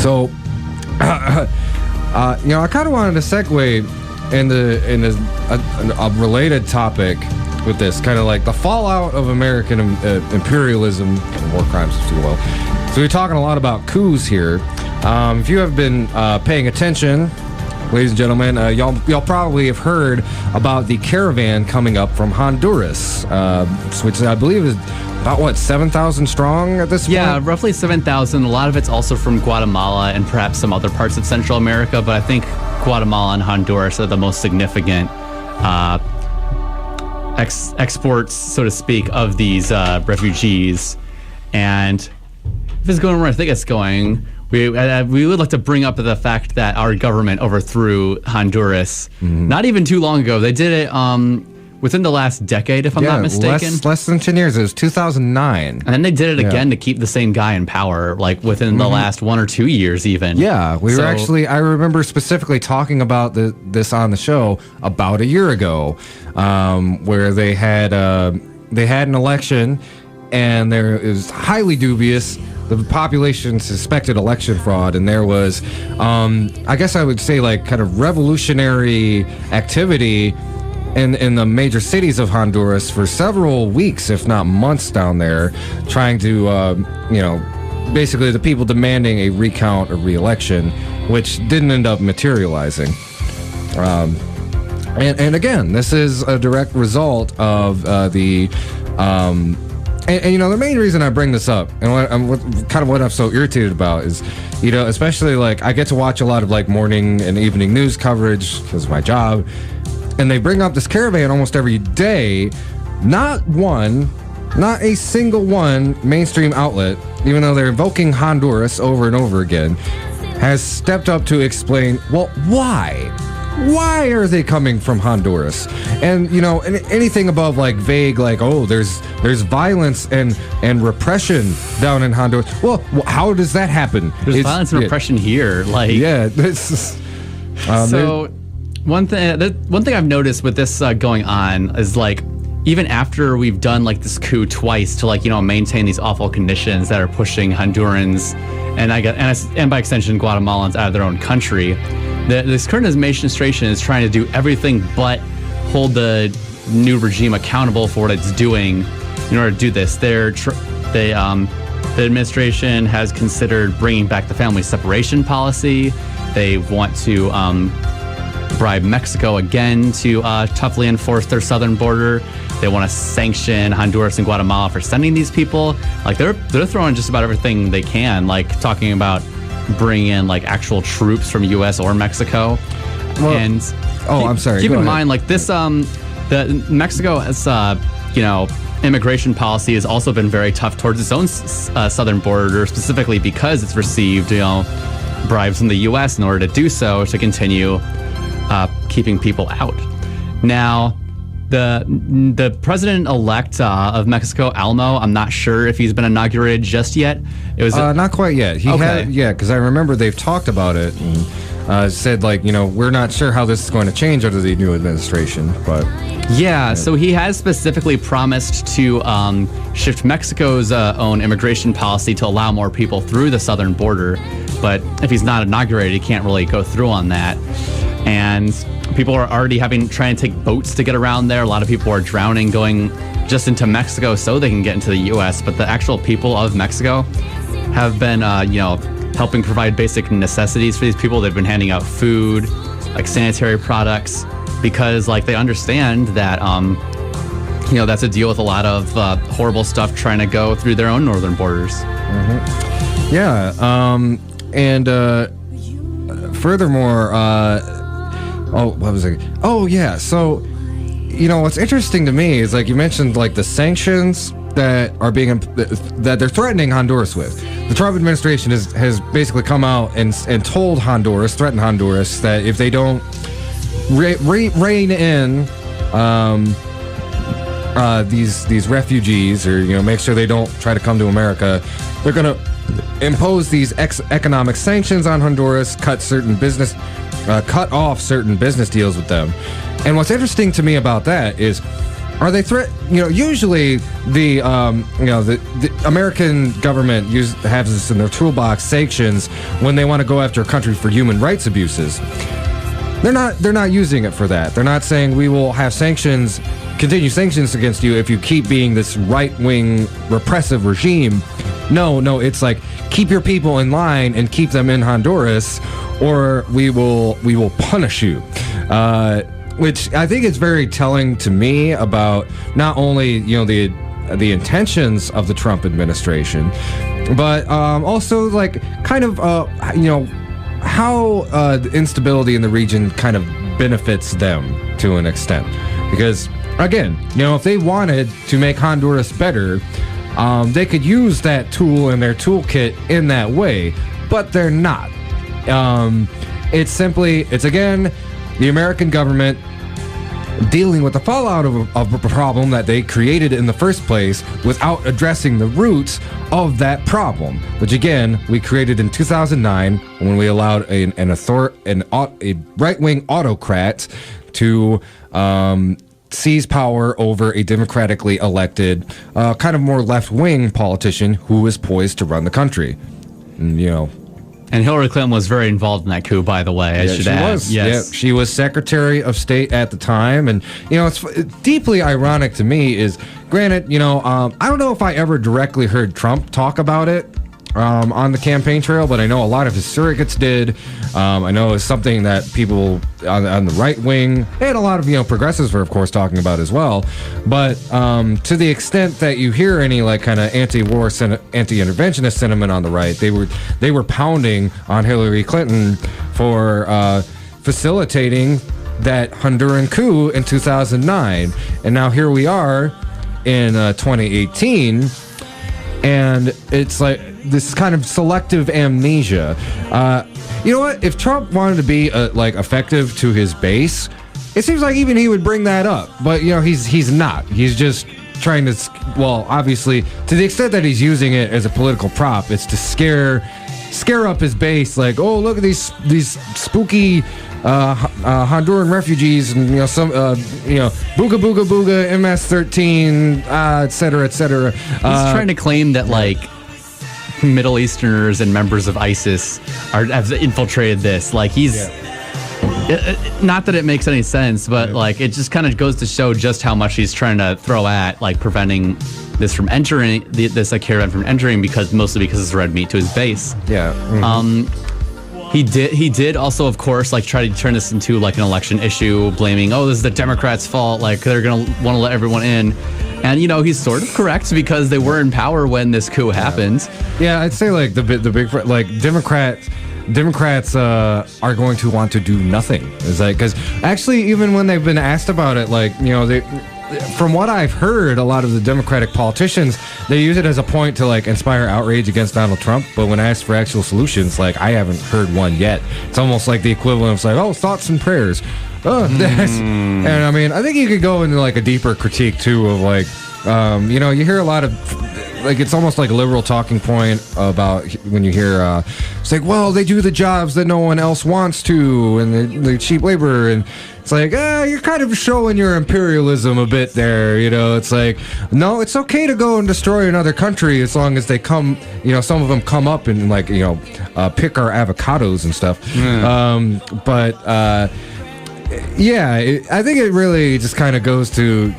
So, you know, I kind of wanted to segue into a related topic with this, kind of like the fallout of American imperialism and war crimes, if you will. So we're talking a lot about coups here. If you have been paying attention ladies and gentlemen, y'all probably have heard about the Caravan coming up from Honduras, which I believe is about 7,000 strong at this point? Yeah, roughly 7,000. A lot of it's also from Guatemala and perhaps some other parts of Central America, but I think Guatemala and Honduras are the most significant exports, so to speak, of these refugees. And if it's going where I think it's going, we would like to bring up the fact that our government overthrew Honduras not even too long ago. They did it within the last decade, if I'm not mistaken. Less than 10 years. It was 2009. And then they did it again to keep the same guy in power, like within the last 1 or 2 years even. Yeah, I remember specifically talking about this on the show about a year ago, where they had an election, and it was highly dubious. The population suspected election fraud, and there was, I guess I would say, like, kind of revolutionary activity in the major cities of Honduras for several weeks, if not months, down there, trying to, basically the people demanding a recount or re-election, which didn't end up materializing. And again, this is a direct result of the main reason I bring this up, and what I'm so irritated about is, especially, like, I get to watch a lot of, like, morning and evening news coverage because of my job, and they bring up this Caravan almost every day. Not a single one mainstream outlet, even though they're invoking Honduras over and over again, has stepped up to explain, well, why? Why are they coming from Honduras? And, anything above, like, vague, like, oh, there's violence and repression down in Honduras. Well, how does that happen? There's violence and repression here. Like, yeah. This, so one thing I've noticed with this going on is, like, even after we've done, like, this coup twice to, like, maintain these awful conditions that are pushing Hondurans and by extension Guatemalans out of their own country, this current administration is trying to do everything but hold the new regime accountable for what it's doing in order to do this. The administration has considered bringing back the family separation policy. They want to bribe Mexico again to toughly enforce their southern border. They want to sanction Honduras and Guatemala for sending these people. Like, they're throwing just about everything they can, like talking about bringing in, like, actual troops from U.S. or Mexico. Well, and I'm sorry. Keep Go in ahead. mind, like, this, the Mexico's, immigration policy has also been very tough towards its own southern border, specifically because it's received, bribes from the U.S. in order to do so, to continue keeping people out. Now, the president-elect of Mexico, Almo, I'm not sure if he's been inaugurated just yet. It was not quite yet. Because I remember they've talked about it and said, like, we're not sure how this is going to change under the new administration, but... Yeah, so he has specifically promised to shift Mexico's own immigration policy to allow more people through the southern border, but if he's not inaugurated, he can't really go through on that. And people are already trying to take boats to get around there. A lot of people are drowning going just into Mexico so they can get into the U.S., but the actual people of Mexico have been, helping provide basic necessities for these people. They've been handing out food, like sanitary products, because, like, they understand that, that's a deal with a lot of horrible stuff trying to go through their own northern borders. Mm-hmm. Yeah, and furthermore, what was it? Oh, yeah, so, what's interesting to me is, like, you mentioned, like, the sanctions that are that they're threatening Honduras with. The Trump administration has basically come out and threatened Honduras that if they don't rein in these refugees, or make sure they don't try to come to America, they're going to impose these economic sanctions on Honduras, cut off certain business deals with them. And what's interesting to me about that is, are they usually the American government has this in their toolbox, sanctions, when they want to go after a country for human rights abuses. They're not using it for that. They're not saying we will have continue sanctions against you if you keep being this right-wing repressive regime. No, it's like, keep your people in line and keep them in Honduras, or we will punish you. Which I think is very telling to me about not only the intentions of the Trump administration, but also like kind of how the instability in the region kind of benefits them to an extent. Because again, if they wanted to make Honduras better, they could use that tool in their toolkit in that way, but they're not. It's again the American government dealing with the fallout of a problem that they created in the first place without addressing the roots of that problem, which again we created in 2009 when we allowed a right-wing autocrat to seize power over a democratically elected, kind of more left-wing politician who is poised to run the country. And Hillary Clinton was very involved in that coup, by the way. She was. Yes. Yeah, she was Secretary of State at the time. And, it's deeply ironic to me is, granted, I don't know if I ever directly heard Trump talk about it on the campaign trail, but I know a lot of his surrogates did. I know it's something that people on the right wing and a lot of progressives were of course talking about as well. But to the extent that you hear any like kind of anti-war, anti-interventionist sentiment on the right, they were pounding on Hillary Clinton for facilitating that Honduran coup in 2009, and now here we are in 2018. And it's like this kind of selective amnesia. You know what? If Trump wanted to be effective to his base, it seems like even he would bring that up. But he's not. He's just trying to. Well, obviously, to the extent that he's using it as a political prop, it's to scare up his base. Like, oh, look at these spooky Honduran refugees, and some booga booga booga MS-13, et cetera, et cetera. He's trying to claim that like Middle Easterners and members of ISIS have infiltrated this. Like not that it makes any sense, but like it just kind of goes to show just how much he's trying to throw at like preventing this from entering this caravan from entering, mostly because it's red meat to his base. Yeah. Mm-hmm. He did also, of course, like try to turn this into like an election issue, blaming, this is the Democrats' fault, like they're gonna want to let everyone in. And he's sort of correct because they were in power when this coup happened. Yeah, I'd say like the big like Democrats are going to want to do nothing. It's like, because actually even when they've been asked about it, like from what I've heard, a lot of the Democratic politicians, they use it as a point to like inspire outrage against Donald Trump. But when asked for actual solutions, like I haven't heard one yet. It's almost like the equivalent of like, thoughts and prayers. And I mean, I think you could go into like a deeper critique too of like, you hear a lot of like, it's almost like a liberal talking point about when you hear it's like, well, they do the jobs that no one else wants to, and the cheap labor, and it's like, you're kind of showing your imperialism a bit there. It's like, no, it's okay to go and destroy another country as long as they come, some of them come up and like, pick our avocados and stuff. I think it really just kind of goes to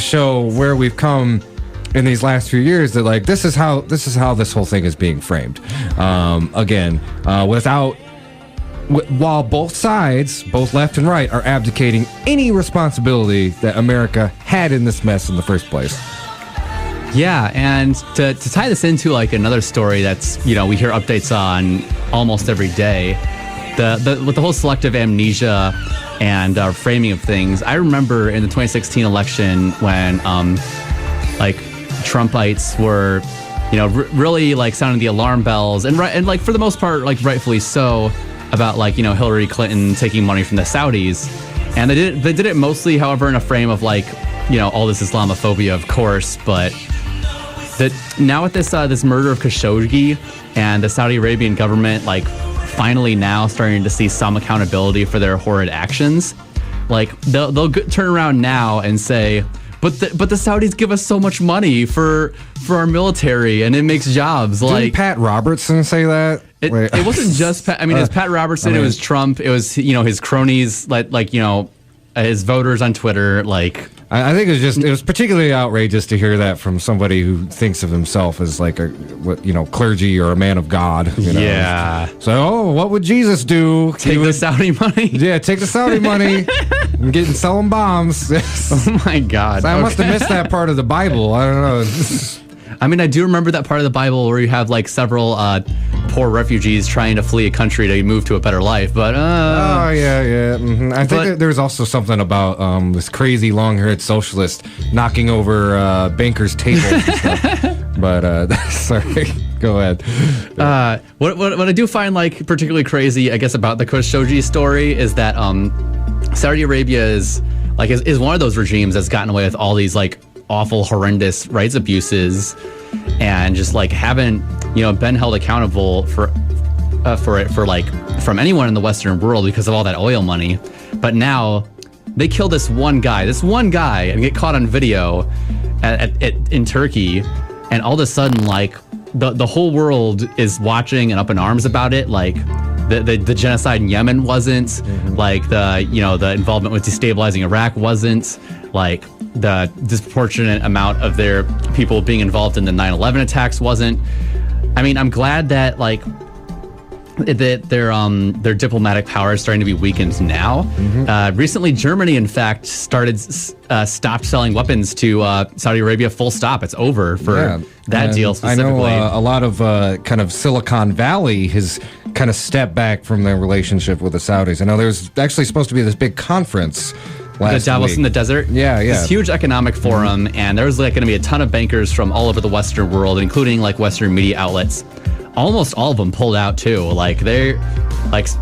show where we've come in these last few years, that like this is how this whole thing is being framed. While both sides, both left and right, are abdicating any responsibility that America had in this mess in the first place. Yeah, and to tie this into like another story that's we hear updates on almost every day, with the whole selective amnesia and framing of things. I remember in the 2016 election when like Trumpites were really like sounding the alarm bells, and like for the most part like rightfully so, about like Hillary Clinton taking money from the Saudis, and they did it mostly, however, in a frame of like all this Islamophobia, of course, but that now with this murder of Khashoggi and the Saudi Arabian government like finally now starting to see some accountability for their horrid actions, like they'll turn around now and say, but the Saudis give us so much money for our military and it makes jobs. Didn't like Pat Robertson say that? It wasn't just Pat. I mean, it was Pat Robertson. It was Trump. It was his cronies. his voters on Twitter. Like, I think it was particularly outrageous to hear that from somebody who thinks of himself as like clergy or a man of God. Yeah. So, what would Jesus do? Take the Saudi money. Yeah, take the Saudi money and sell them bombs. Oh my God. So I must have missed that part of the Bible. I don't know. I mean, I do remember that part of the Bible where you have like several poor refugees trying to flee a country to move to a better life. But oh yeah. Mm-hmm. I think that there's also something about this crazy long-haired socialist knocking over bankers' tables and stuff. But sorry, go ahead. What I do find like particularly crazy, I guess, about the Khashoggi story is that Saudi Arabia is one of those regimes that's gotten away with all these like awful, horrendous rights abuses, and just like haven't been held accountable for it from anyone in the Western world because of all that oil money. But now they kill this one guy and get caught on video in Turkey, and all of a sudden like the whole world is watching and up in arms about it. Like the genocide in Yemen wasn't, like the involvement with destabilizing Iraq wasn't, like the disproportionate amount of their people being involved in the 9/11 attacks wasn't. I mean, I'm glad that like that their diplomatic power is starting to be weakened now. Recently, Germany, in fact, stopped selling weapons to Saudi Arabia. Full stop. It's over for that deal specifically. I know a lot of kind of Silicon Valley has kind of stepped back from their relationship with the Saudis. I know there's actually supposed to be this big conference last Davos week. in the desert. Yeah. This huge economic forum, and there's like going to be a ton of bankers from all over the Western world, including like Western media outlets. Almost all of them pulled out too. Like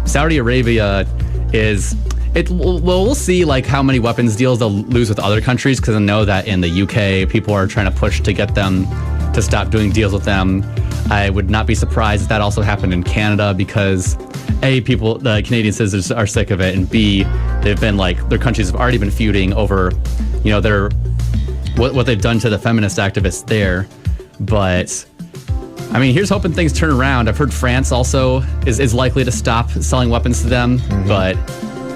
Saudi Arabia is it. Well, we'll see like how many weapons deals they'll lose with other countries, because I know that in the UK people are trying to push to get them to stop doing deals with them. I would not be surprised if that also happened in Canada, because A, the Canadian citizens are sick of it, and B, they've been like, their countries have already been feuding over, what they've done to the feminist activists there. But I mean, here's hoping things turn around. I've heard France also is likely to stop selling weapons to them, but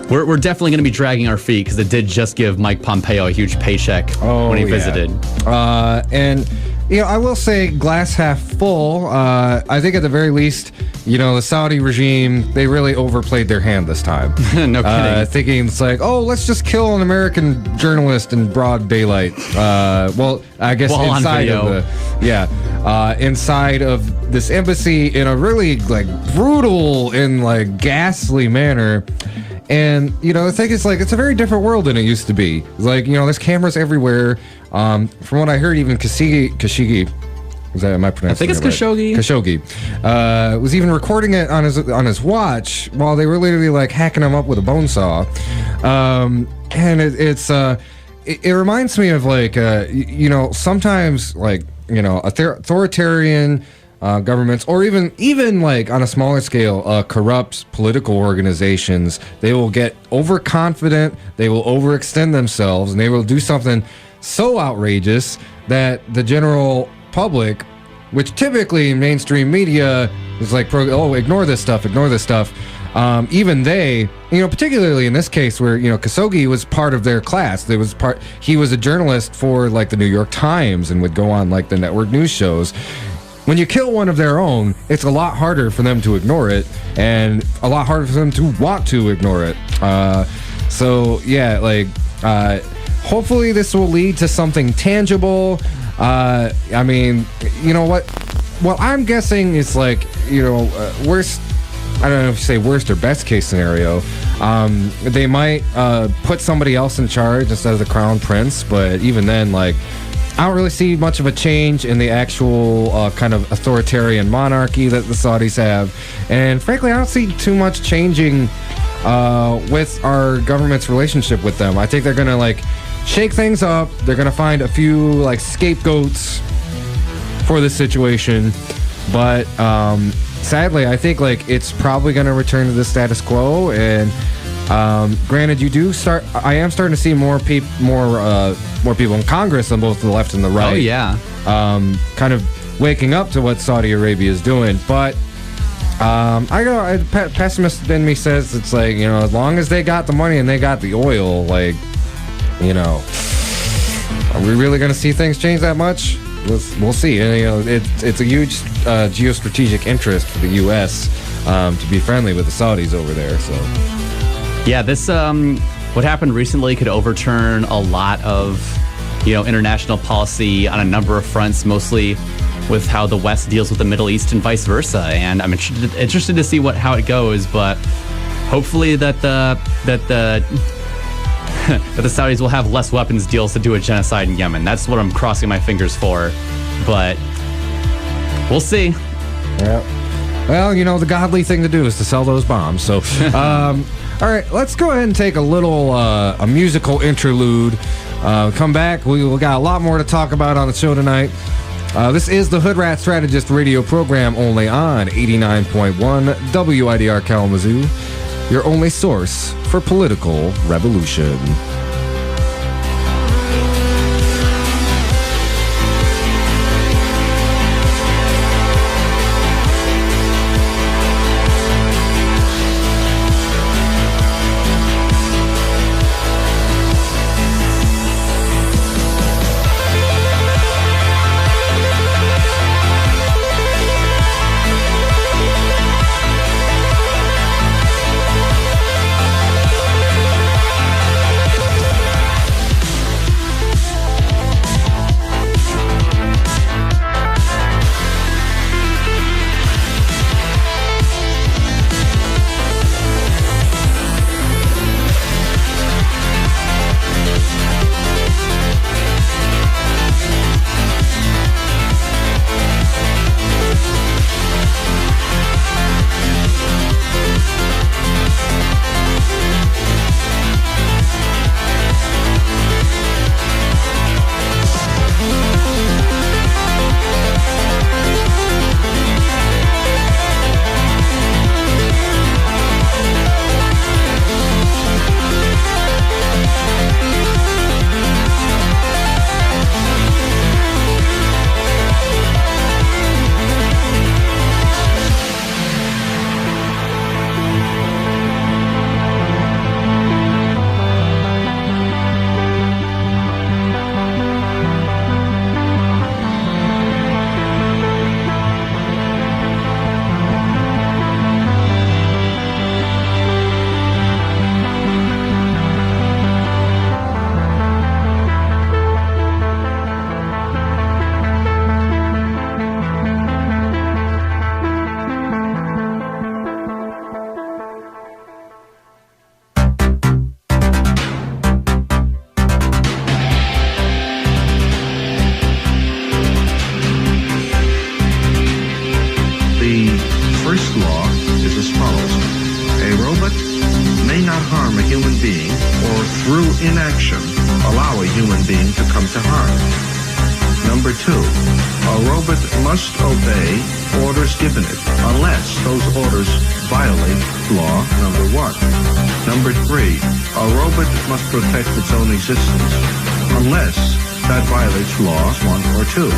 we're definitely going to be dragging our feet, because it did just give Mike Pompeo a huge paycheck when he visited. And I will say glass half full. I think at the very least, the Saudi regime, they really overplayed their hand this time. No kidding. Thinking it's like, let's just kill an American journalist in broad daylight. Well, I guess inside of inside of this embassy in a really like brutal and like ghastly manner. And, the thing is, like, it's a very different world than it used to be. Like, there's cameras everywhere. From what I heard, even Khashoggi, is that, am I pronouncing it right? I think it's Khashoggi. Khashoggi was even recording it on his watch while they were literally like hacking him up with a bone saw. And it reminds me of like sometimes like authoritarian governments, or even like on a smaller scale, corrupt political organizations, they will get overconfident, they will overextend themselves, and they will do something so outrageous that the general public, which typically mainstream media is like, ignore this stuff. Even they, particularly in this case where, Khashoggi was part of their class. He was a journalist for like the New York Times and would go on like the network news shows. When you kill one of their own, it's a lot harder for them to ignore it, and a lot harder for them to want to ignore it. Hopefully this will lead to something tangible. I mean, what I'm guessing is like, worst, I don't know if you say worst or best case scenario. They might put somebody else in charge instead of the crown prince, but even then, like, I don't really see much of a change in the actual kind of authoritarian monarchy that the Saudis have. And frankly, I don't see too much changing with our government's relationship with them. I think they're going to like shake things up. They're going to find a few like scapegoats for this situation. But sadly, I think like it's probably going to return to the status quo. And granted, I am starting to see more people in Congress on both the left and the right. Oh yeah. Kind of waking up to what Saudi Arabia is doing. But Pessimist in me says it's like, as long as they got the money and they got the oil, like, are we really going to see things change that much? We'll see. And, it's a huge geostrategic interest for the U.S. To be friendly with the Saudis over there. So, yeah, this what happened recently could overturn a lot of international policy on a number of fronts, mostly with how the West deals with the Middle East and vice versa. And I'm interested to see how it goes, but hopefully that the Saudis will have less weapons deals to do a genocide in Yemen. That's what I'm crossing my fingers for, but we'll see. Yeah. Well, the godly thing to do is to sell those bombs. So, all right, let's go ahead and take a little a musical interlude. Come back. We got a lot more to talk about on the show tonight. This is the Hoodrat Strategist radio program, only on 89.1 WIDR Kalamazoo, your only source for political revolution. inaction allow a human being to come to harm. Number 2, a robot must obey orders given it unless those orders violate law number 1. Number 3, a robot must protect its own existence unless that violates laws 1 or 2.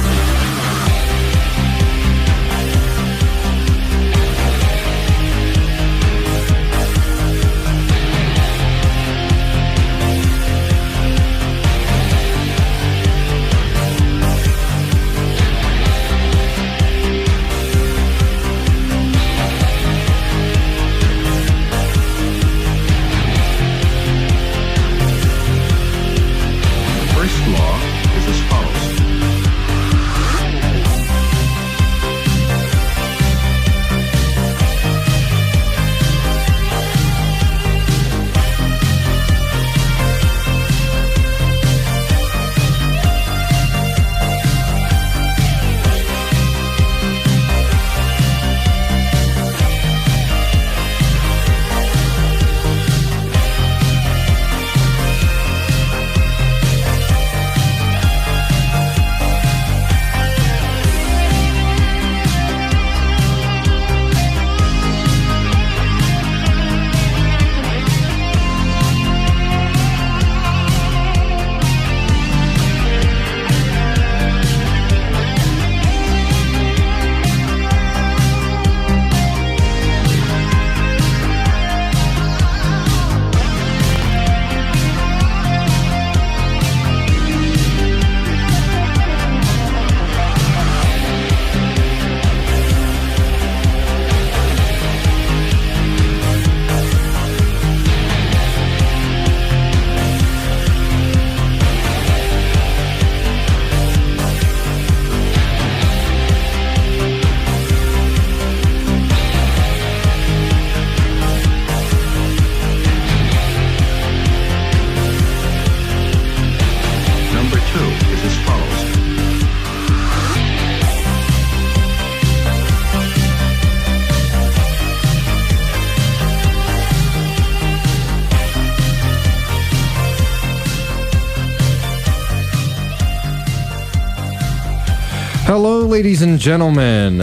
Hello, ladies and gentlemen.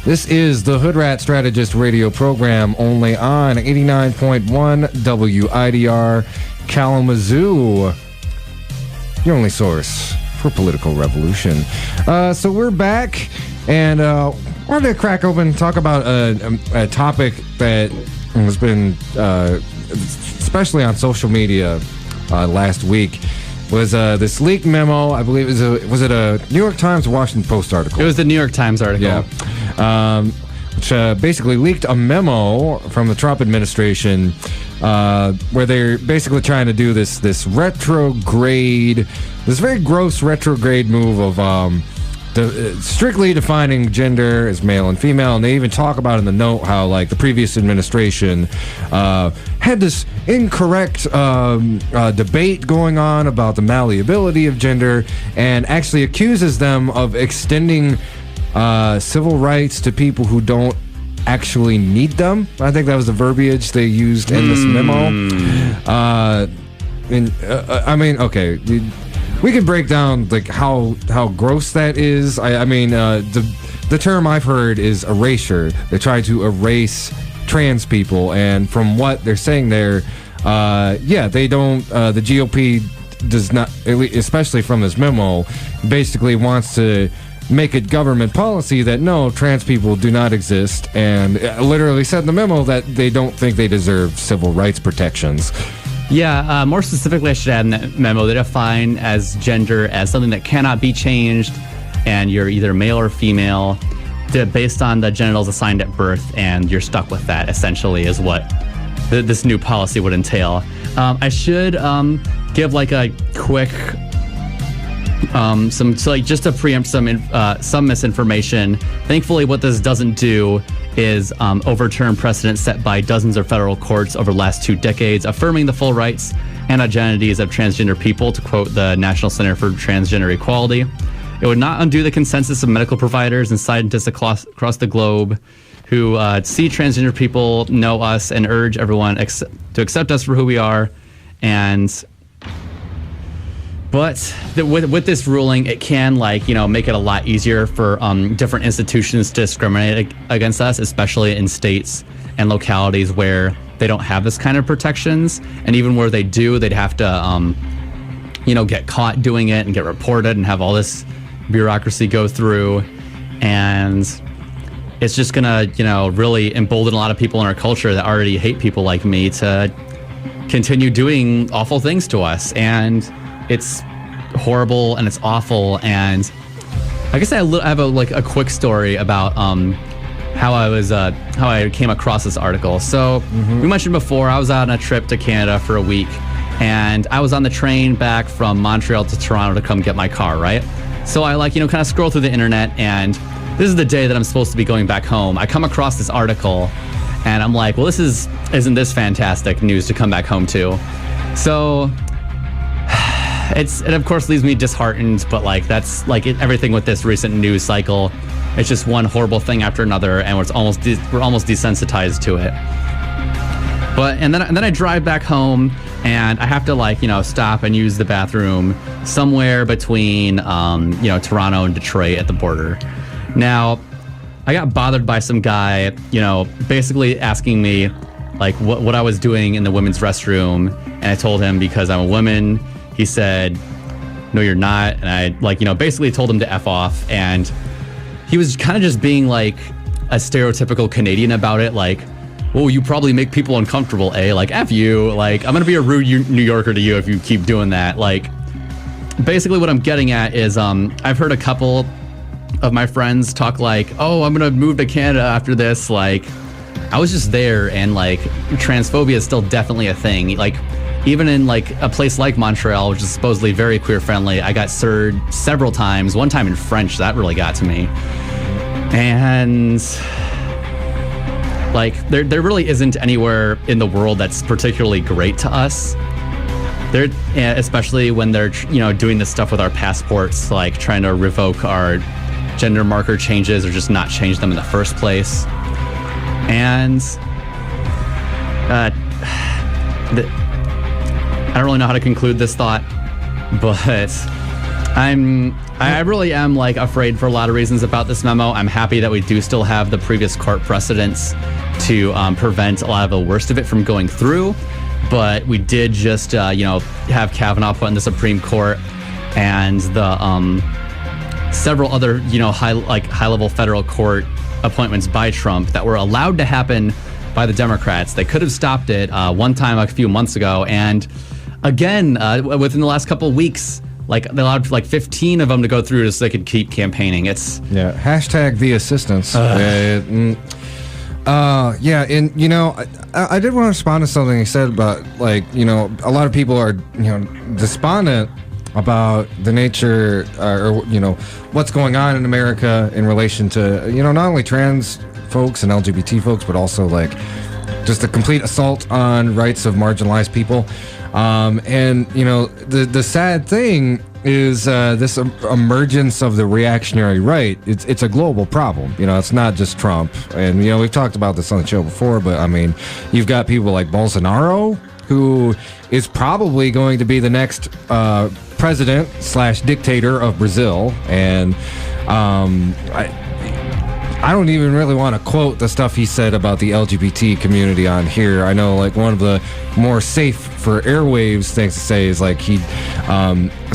This is the Hoodrat Strategist radio program only on 89.1 WIDR Kalamazoo, your only source for political revolution. So we're back, and wanted to crack open and talk about a topic that has been, especially on social media last week, was this leaked memo. I believe was it a New York Times or Washington Post article? It was the New York Times article. Yeah. Which basically leaked a memo from the Trump administration where they're basically trying to do this very gross retrograde move of strictly defining gender as male and female. And they even talk about in the note how, like, the previous administration had this incorrect debate going on about the malleability of gender, and actually accuses them of extending civil rights to people who don't actually need them. I think that was the verbiage they used in this memo. I mean, okay, we can break down like how gross that is. I mean, the term I've heard is erasure. They try to erase trans people, and from what they're saying there, they don't. The GOP does not, especially from this memo, basically wants to make it government policy that no, trans people do not exist, and literally said in the memo that they don't think they deserve civil rights protections. Yeah, more specifically, I should add in that memo, they define as gender as something that cannot be changed, and you're either male or female based on the genitals assigned at birth, and you're stuck with that, essentially, is what this new policy would entail. I should give like a quick just to preempt some misinformation. Thankfully, what this doesn't do is overturn precedent set by dozens of federal courts over the last 2 decades, affirming the full rights and identities of transgender people, to quote the National Center for Transgender Equality. It would not undo the consensus of medical providers and scientists across the globe who see transgender people, know us, and urge everyone to accept us for who we are. But with this ruling, it can make it a lot easier for different institutions to discriminate against us, especially in states and localities where they don't have this kind of protections. And even where they do, they'd have to, get caught doing it and get reported and have all this bureaucracy go through. And it's just gonna, really embolden a lot of people in our culture that already hate people like me to continue doing awful things to us. And it's horrible and it's awful. And I guess I have a quick story about how I came across this article. So we mentioned before, I was out on a trip to Canada for a week, and I was on the train back from Montreal to Toronto to come get my car, right? So I kind of scroll through the internet, and this is the day that I'm supposed to be going back home. I come across this article, and I'm like, well, isn't this fantastic news to come back home to? So it of course leaves me disheartened, but that's everything with this recent news cycle. It's just one horrible thing after another, and we're almost desensitized to it. And then I drive back home, and I have to stop and use the bathroom somewhere between Toronto and Detroit at the border. Now, I got bothered by some guy, basically asking me what I was doing in the women's restroom, and I told him because I'm a woman. He said, "No, you're not," and I basically told him to F off, and he was kind of just being a stereotypical Canadian about it, "Oh, you probably make people uncomfortable, eh? F you. I'm gonna be a rude New Yorker to you if you keep doing that." Basically what I'm getting at is I've heard a couple of my friends talk "Oh, I'm gonna move to Canada after this." I was just there, and transphobia is still definitely a thing. Even in a place like Montreal, which is supposedly very queer friendly, I got served several times. One time in French, that really got to me. And there really isn't anywhere in the world that's particularly great to us. Especially when they're doing this stuff with our passports, trying to revoke our gender marker changes or just not change them in the first place. And I don't really know how to conclude this thought, but I really am like afraid for a lot of reasons about this memo. I'm happy that we do still have the previous court precedents to prevent a lot of the worst of it from going through. But we did just, have Kavanaugh put in the Supreme Court, and the several other, high-level federal court appointments by Trump that were allowed to happen by the Democrats. They could have stopped it one time a few months ago, and again, within the last couple of weeks, they allowed 15 of them to go through so they could keep campaigning. Hashtag the assistance. I did want to respond to something he said about, a lot of people are, despondent about the nature or what's going on in America in relation to, not only trans folks and LGBT folks, but also, just a complete assault on rights of marginalized people. The sad thing is this emergence of the reactionary right. It's a global problem. It's not just Trump. And, we've talked about this on the show before, but, you've got people like Bolsonaro, who is probably going to be the next president / dictator of Brazil. And I don't even really want to quote the stuff he said about the LGBT community on here. I know, one of the more safe for airwaves things to say is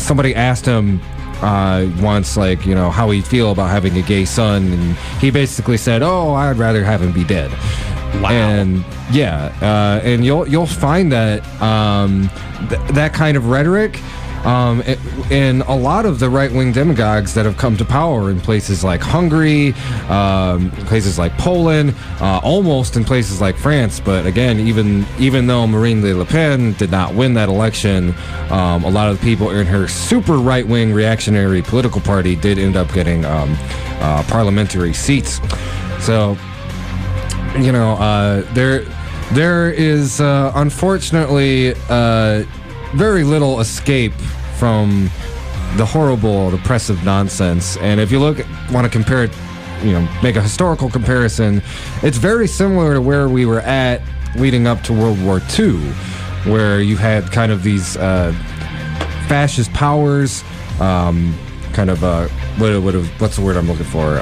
somebody asked him once, how he'd feel about having a gay son, and he basically said, "Oh, I'd rather have him be dead." Wow. And and you'll find that that kind of rhetoric in a lot of the right-wing demagogues that have come to power in places like Hungary, places like Poland, almost in places like France. But again, even though Marine Le Pen did not win that election, a lot of the people in her super right-wing reactionary political party did end up getting parliamentary seats. So, there is unfortunately very little escape from the horrible, oppressive nonsense. And if you want to compare it, make a historical comparison, it's very similar to where we were at leading up to World War II, where you had kind of these fascist powers, what's the word I'm looking for?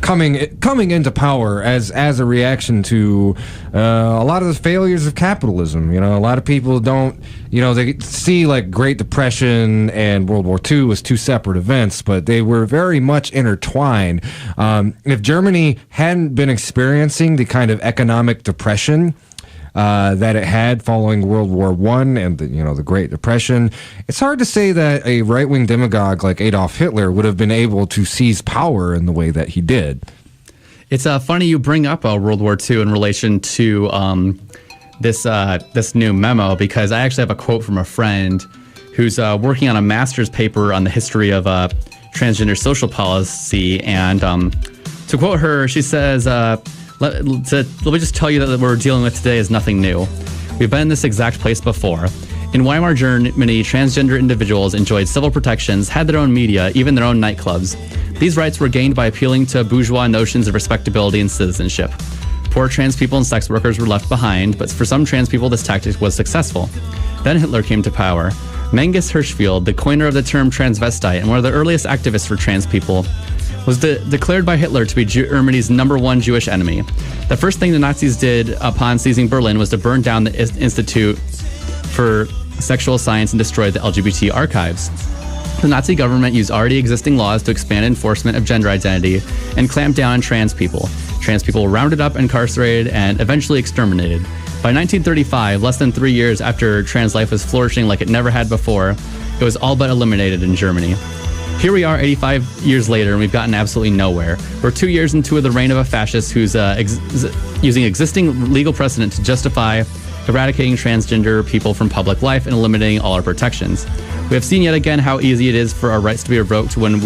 Coming into power as a reaction to a lot of the failures of capitalism. A lot of people don't, they see Great Depression and World War II as two separate events, but they were very much intertwined. If Germany hadn't been experiencing the kind of economic depression that it had following World War I and the Great Depression, it's hard to say that a right-wing demagogue like Adolf Hitler would have been able to seize power in the way that he did. It's funny you bring up World War II in relation to this new memo, because I actually have a quote from a friend who's working on a master's paper on the history of transgender social policy. And to quote her, she says, let me just tell you that what we're dealing with today is nothing new. We've been in this exact place before. In Weimar, Germany, transgender individuals enjoyed civil protections, had their own media, even their own nightclubs. These rights were gained by appealing to bourgeois notions of respectability and citizenship. Poor trans people and sex workers were left behind, but for some trans people this tactic was successful. Then Hitler came to power. Menges Hirschfeld, the coiner of the term transvestite and one of the earliest activists for trans people, was declared by Hitler to be Germany's #1 Jewish enemy. The first thing the Nazis did upon seizing Berlin was to burn down the Institute for Sexual Science and destroy the LGBT archives. The Nazi government used already existing laws to expand enforcement of gender identity and clamp down on trans people. Trans people were rounded up, incarcerated, and eventually exterminated. By 1935, less than 3 years after trans life was flourishing like it never had before, it was all but eliminated in Germany. Here we are 85 years later, and we've gotten absolutely nowhere. We're 2 years into the reign of a fascist who's using existing legal precedent to justify eradicating transgender people from public life and eliminating all our protections. We have seen yet again how easy it is for our rights to be revoked when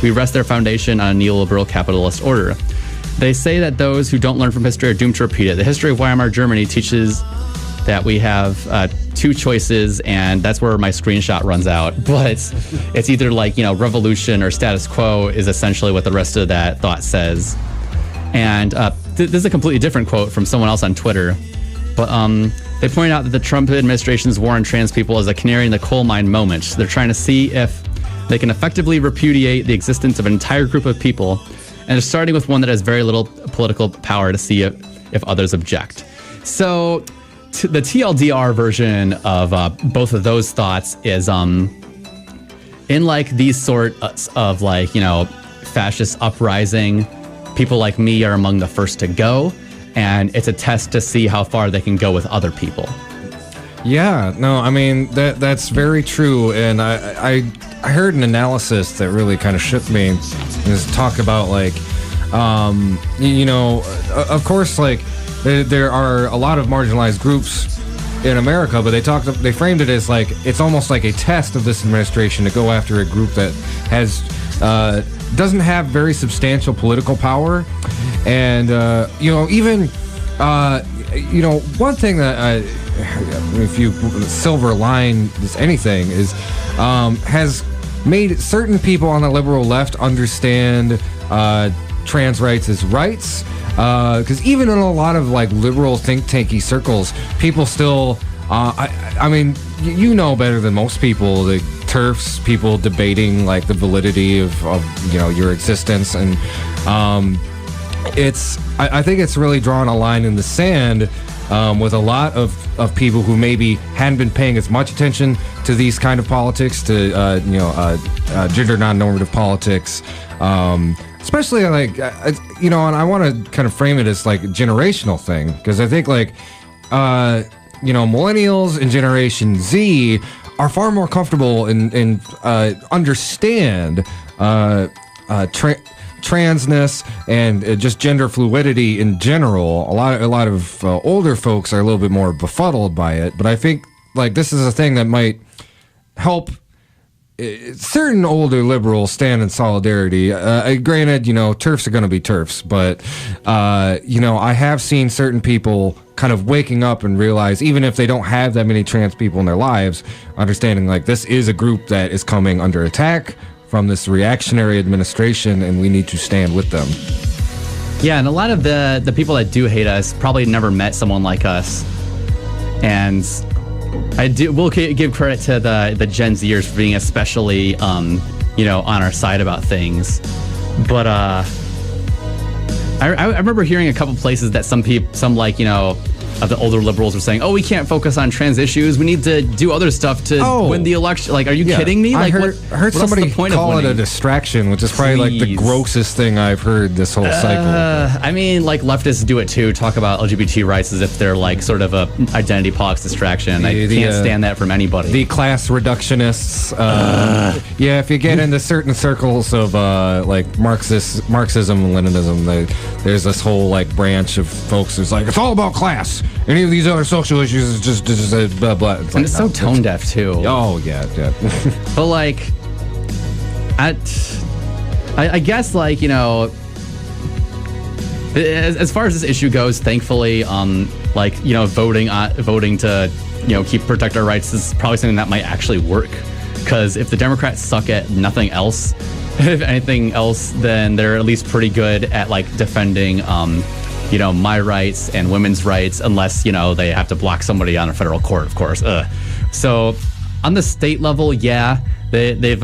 we rest their foundation on a neoliberal capitalist order. They say that those who don't learn from history are doomed to repeat it. The history of Weimar Germany teaches that we have two choices, and that's where my screenshot runs out. But it's either revolution or status quo is essentially what the rest of that thought says. And this is a completely different quote from someone else on Twitter. But they point out that the Trump administration's war on trans people is a canary in the coal mine moment. They're trying to see if they can effectively repudiate the existence of an entire group of people, and they're starting with one that has very little political power to see if others object. So the TLDR version of both of those thoughts is in like these sort of like, you know, fascist uprising, people like me are among the first to go, and it's a test to see how far they can go with other people. Yeah, no, I mean, that's very true. And I heard an analysis that really kind of shook me. Is talk about like, you know, of course, like there are a lot of marginalized groups in America, but they framed it as like it's almost like a test of this administration to go after a group that has doesn't have very substantial political power. And you know, even you know, one thing that if you silver line this anything is has made certain people on the liberal left understand trans rights as rights. Because even in a lot of like liberal think tanky circles, people still, I mean, you know better than most people, the TERFs, people debating like the validity of you know, your existence. And I think it's really drawn a line in the sand with a lot of people who maybe hadn't been paying as much attention to these kind of politics, to you know, gender non-normative politics. Especially like, you know, and I want to kind of frame it as like a generational thing, because I think like, you know, millennials and Generation Z are far more comfortable and understand transness and just gender fluidity in general. A lot of older folks are a little bit more befuddled by it, but I think like this is a thing that might help certain older liberals stand in solidarity. Granted, you know, TERFs are going to be TERFs, but, you know, I have seen certain people kind of waking up and realize, even if they don't have that many trans people in their lives, understanding like this is a group that is coming under attack from this reactionary administration, and we need to stand with them. Yeah, and a lot of the people that do hate us probably never met someone like us. And we'll give credit to the Gen Zers for being especially, you know, on our side about things. But I remember hearing a couple places that some like, you know, of the older liberals were saying, "Oh, we can't focus on trans issues. We need to do other stuff to win the election." Like, are you kidding me? Like, I heard somebody call it a distraction, which is probably like the grossest thing I've heard this whole cycle. I mean, like leftists do it too. Talk about LGBT rights as if they're like sort of a identity politics distraction. I can't stand that from anybody. The class reductionists. Yeah, if you get into certain circles of like Marxism and Leninism, there's this whole like branch of folks who's like, it's all about class. Any of these other social issues is just blah blah. It's and it's so tone deaf too. Oh yeah. But like, I guess like, you know, as far as this issue goes, thankfully, like, you know, voting to, you know, protect our rights is probably something that might actually work. Because if the Democrats suck at nothing else, if anything else, then they're at least pretty good at like defending, you know, my rights and women's rights, unless, you know, they have to block somebody on a federal court, of course. So on the state level, yeah, they've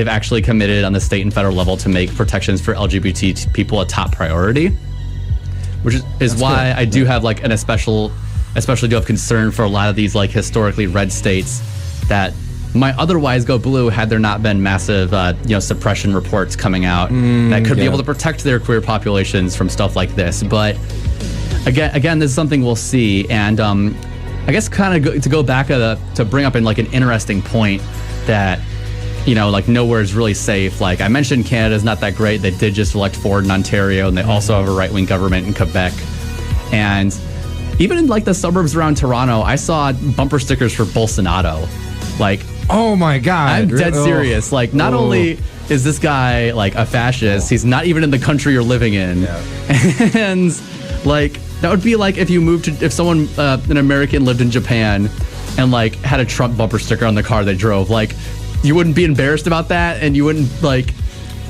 actually committed on the state and federal level to make protections for LGBT people a top priority, which is why I do have like especially do have concern for a lot of these like historically red states that might otherwise go blue had there not been massive, you know, suppression reports coming out that could be able to protect their queer populations from stuff like this. But again, this is something we'll see. And I guess kind of to go back to bring up in like an interesting point that, you know, like nowhere is really safe. Like I mentioned, Canada's not that great. They did just elect Ford in Ontario, and they also have a right-wing government in Quebec. And even in like the suburbs around Toronto, I saw bumper stickers for Bolsonaro. Like, oh my God, I'm dead serious. Like, not only is this guy like a fascist, he's not even in the country you're living in. And like, that would be like if someone, an American lived in Japan and like had a Trump bumper sticker on the car they drove. Like, you wouldn't be embarrassed about that, and you wouldn't like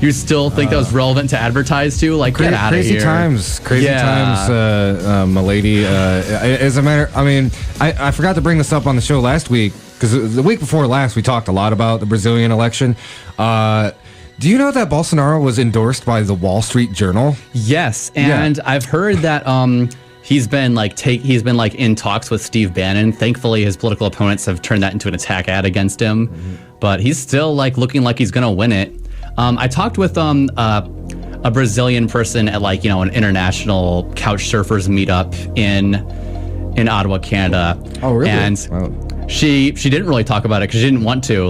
You still think that was relevant to advertise to? Like, get out of here. Crazy times, milady. As a matter, I mean, I forgot to bring this up on the show last week, because the week before last we talked a lot about the Brazilian election. Do you know that Bolsonaro was endorsed by the Wall Street Journal? Yes, and I've heard that he's been in talks with Steve Bannon. Thankfully, his political opponents have turned that into an attack ad against him, but he's still like looking like he's gonna win it. I talked with a Brazilian person at an international couch surfers meetup in Ottawa, Canada. Oh, really? And she didn't really talk about it because she didn't want to.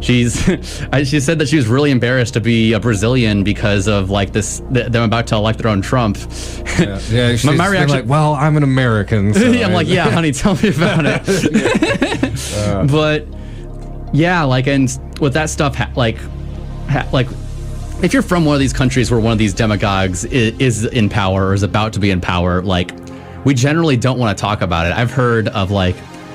She said that she was really embarrassed to be a Brazilian because of them about to elect their own Trump. Yeah, she's my reaction, like, well, I'm an American. So I'm like, yeah, honey, tell me about it. But yeah, and with that stuff, if you're from one of these countries where one of these demagogues is in power or is about to be in power, we generally don't want to talk about it. I've heard of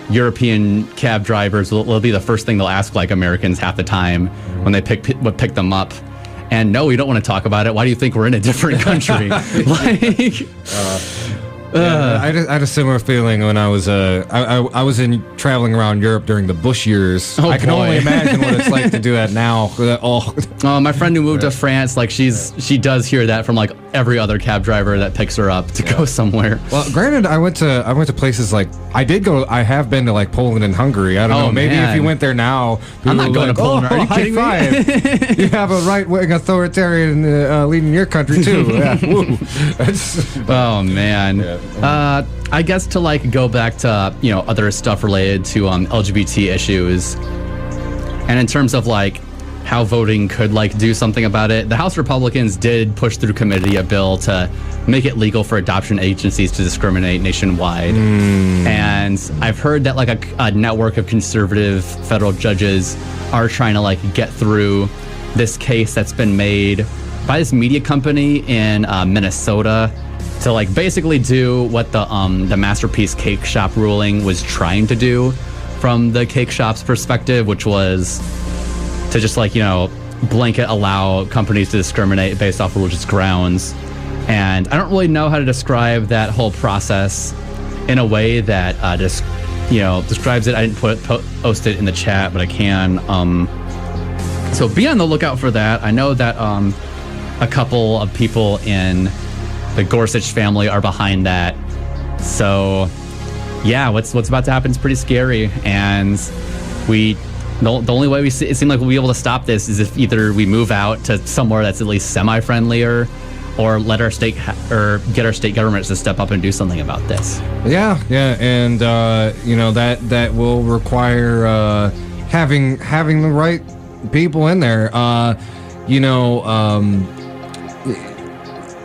European cab drivers will be the first thing they'll ask Americans half the time when they pick them up. And no, we don't want to talk about it. Why do you think we're in a different country? I had a similar feeling when I was I was traveling around Europe during the Bush years. I can only imagine what it's like to do that now. My friend who moved to France, she does hear that from every other cab driver that picks her up to go somewhere. Well, granted, I went to places I have been to Poland and Hungary. I don't know. Maybe if you went there now, I'm not going to Poland. Are you kidding me? You have a right-wing authoritarian leading your country too. Yeah. Oh man. Yeah. I guess to go back to other stuff related to LGBT issues, and in terms of how voting could do something about it, the House Republicans did push through committee a bill to make it legal for adoption agencies to discriminate nationwide. And I've heard that a network of conservative federal judges are trying to get through this case that's been made by this media company in Minnesota to basically do what the Masterpiece Cake Shop ruling was trying to do from the cake shop's perspective, which was to just blanket allow companies to discriminate based off religious grounds. And I don't really know how to describe that whole process in a way that describes it. I didn't post it in the chat, but I can. So be on the lookout for that. I know that a couple of people in the Gorsuch family are behind that. So yeah, what's about to happen is pretty scary, and the only way it seems like we'll be able to stop this is if either we move out to somewhere that's at least semi-friendly, or let our state or get our state governments to step up and do something about this. Yeah, and that will require having the right people in there.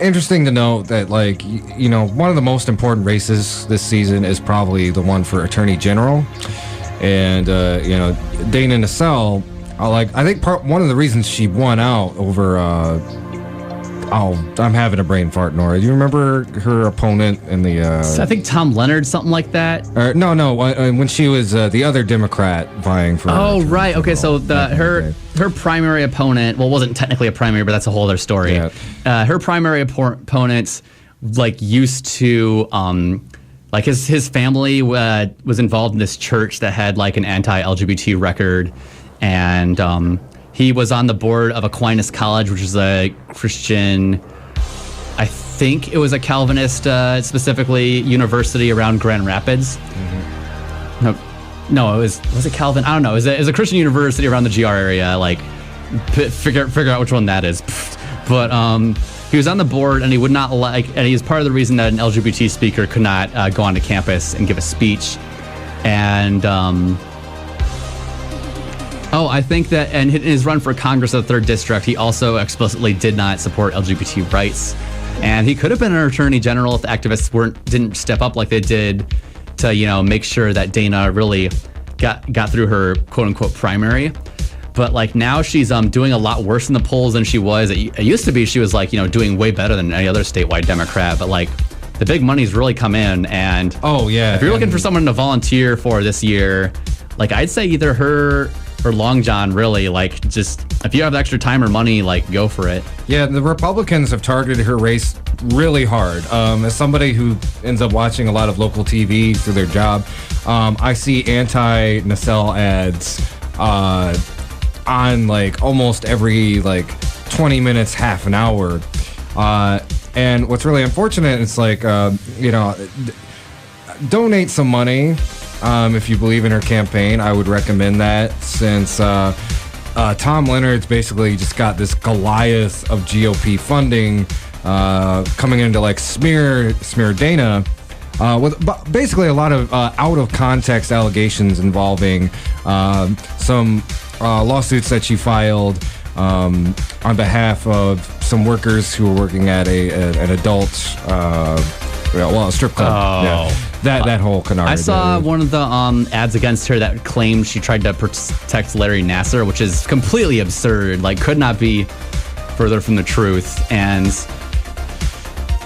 Interesting to note that one of the most important races this season is probably the one for Attorney General. And Dana Nessel, I think one of the reasons she won out over I'm having a brain fart, Norah. Do you remember her opponent in the I think Tom Leonard, something like that? No, when she was the other Democrat vying for right. Okay, so her primary opponent, well, wasn't technically a primary, but that's a whole other story. Yeah. Her primary opponent used to his family was involved in this church that had an anti-LGBT record, and he was on the board of Aquinas College, which is a Christian, I think it was a Calvinist, specifically university around Grand Rapids. No, was it Calvin? I don't know. It was a Christian university around the GR area. Figure out which one that is. But he was on the board, and he would not and he's part of the reason that an LGBT speaker could not go onto campus and give a speech. And I think that, and in his run for Congress of the 3rd District, he also explicitly did not support LGBT rights. And he could have been an attorney general if the activists didn't step up like they did to, make sure that Dana really got through her quote unquote primary. But now she's doing a lot worse in the polls than she was. It used to be she was doing way better than any other statewide Democrat. But the big money's really come in. And if you're looking for someone to volunteer for this year, I'd say either her or long john, really. Like, just if you have extra time or money, like, go for it. Yeah, the Republicans have targeted her race really hard. As somebody who ends up watching a lot of local TV through their job, I see anti-Nacelle ads on like almost every like 20 minutes, half an hour. And what's really unfortunate is like, donate some money if you believe in her campaign. I would recommend that, since Tom Leonard's basically just got this Goliath of GOP funding coming into like smear Dana with basically a lot of out of context allegations involving some lawsuits that she filed on behalf of some workers who were working at an adult, a strip club. Yeah. That whole canard. I saw one of the ads against her that claimed she tried to protect Larry Nassar, which is completely absurd. Like, could not be further from the truth. And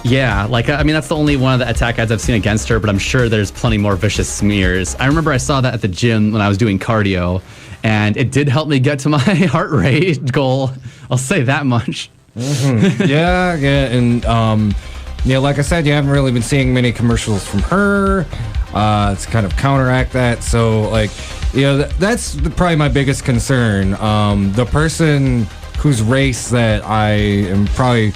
yeah, like, I mean, that's the only one of the attack ads I've seen against her, but I'm sure there's plenty more vicious smears. I remember I saw that at the gym when I was doing cardio, and it did help me get to my heart rate goal. I'll say that much. Mm-hmm. Yeah, and like I said, you haven't really been seeing many commercials from her to kind of counteract that. So, like, that's probably my biggest concern. The person whose race that I am probably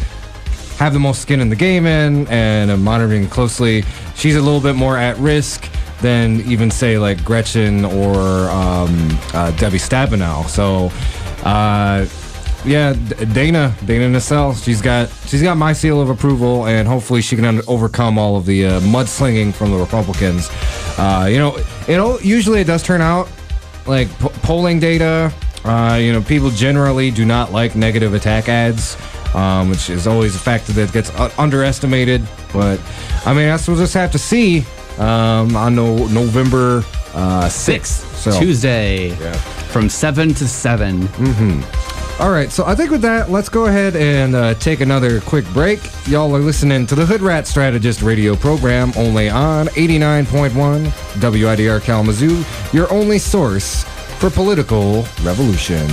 have the most skin in the game in and I'm monitoring closely, she's a little bit more at risk than even, say, like Gretchen or Debbie Stabenow. So, Dana Nacelle, she's got my seal of approval, and hopefully she can overcome all of the mudslinging from the Republicans. Usually it does turn out like polling data. People generally do not like negative attack ads, which is always a factor that gets underestimated. But I mean, we'll just have to see on November 6th, so Tuesday, from 7 to 7. Mm-hmm. All right, so I think with that, let's go ahead and take another quick break. Y'all are listening to the Hoodrat Strategist radio program, only on 89.1 WIDR Kalamazoo, your only source for political revolution.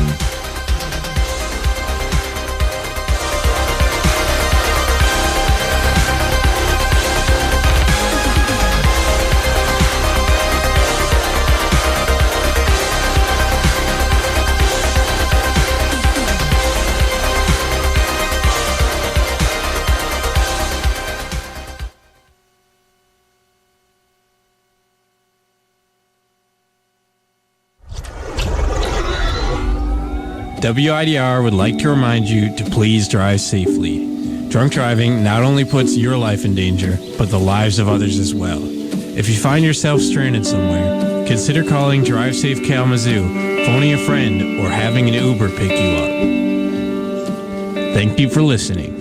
WIDR would like to remind you to please drive safely. Drunk driving not only puts your life in danger, but the lives of others as well. If you find yourself stranded somewhere, consider calling Drive Safe Kalamazoo, phoning a friend, or having an Uber pick you up. Thank you for listening.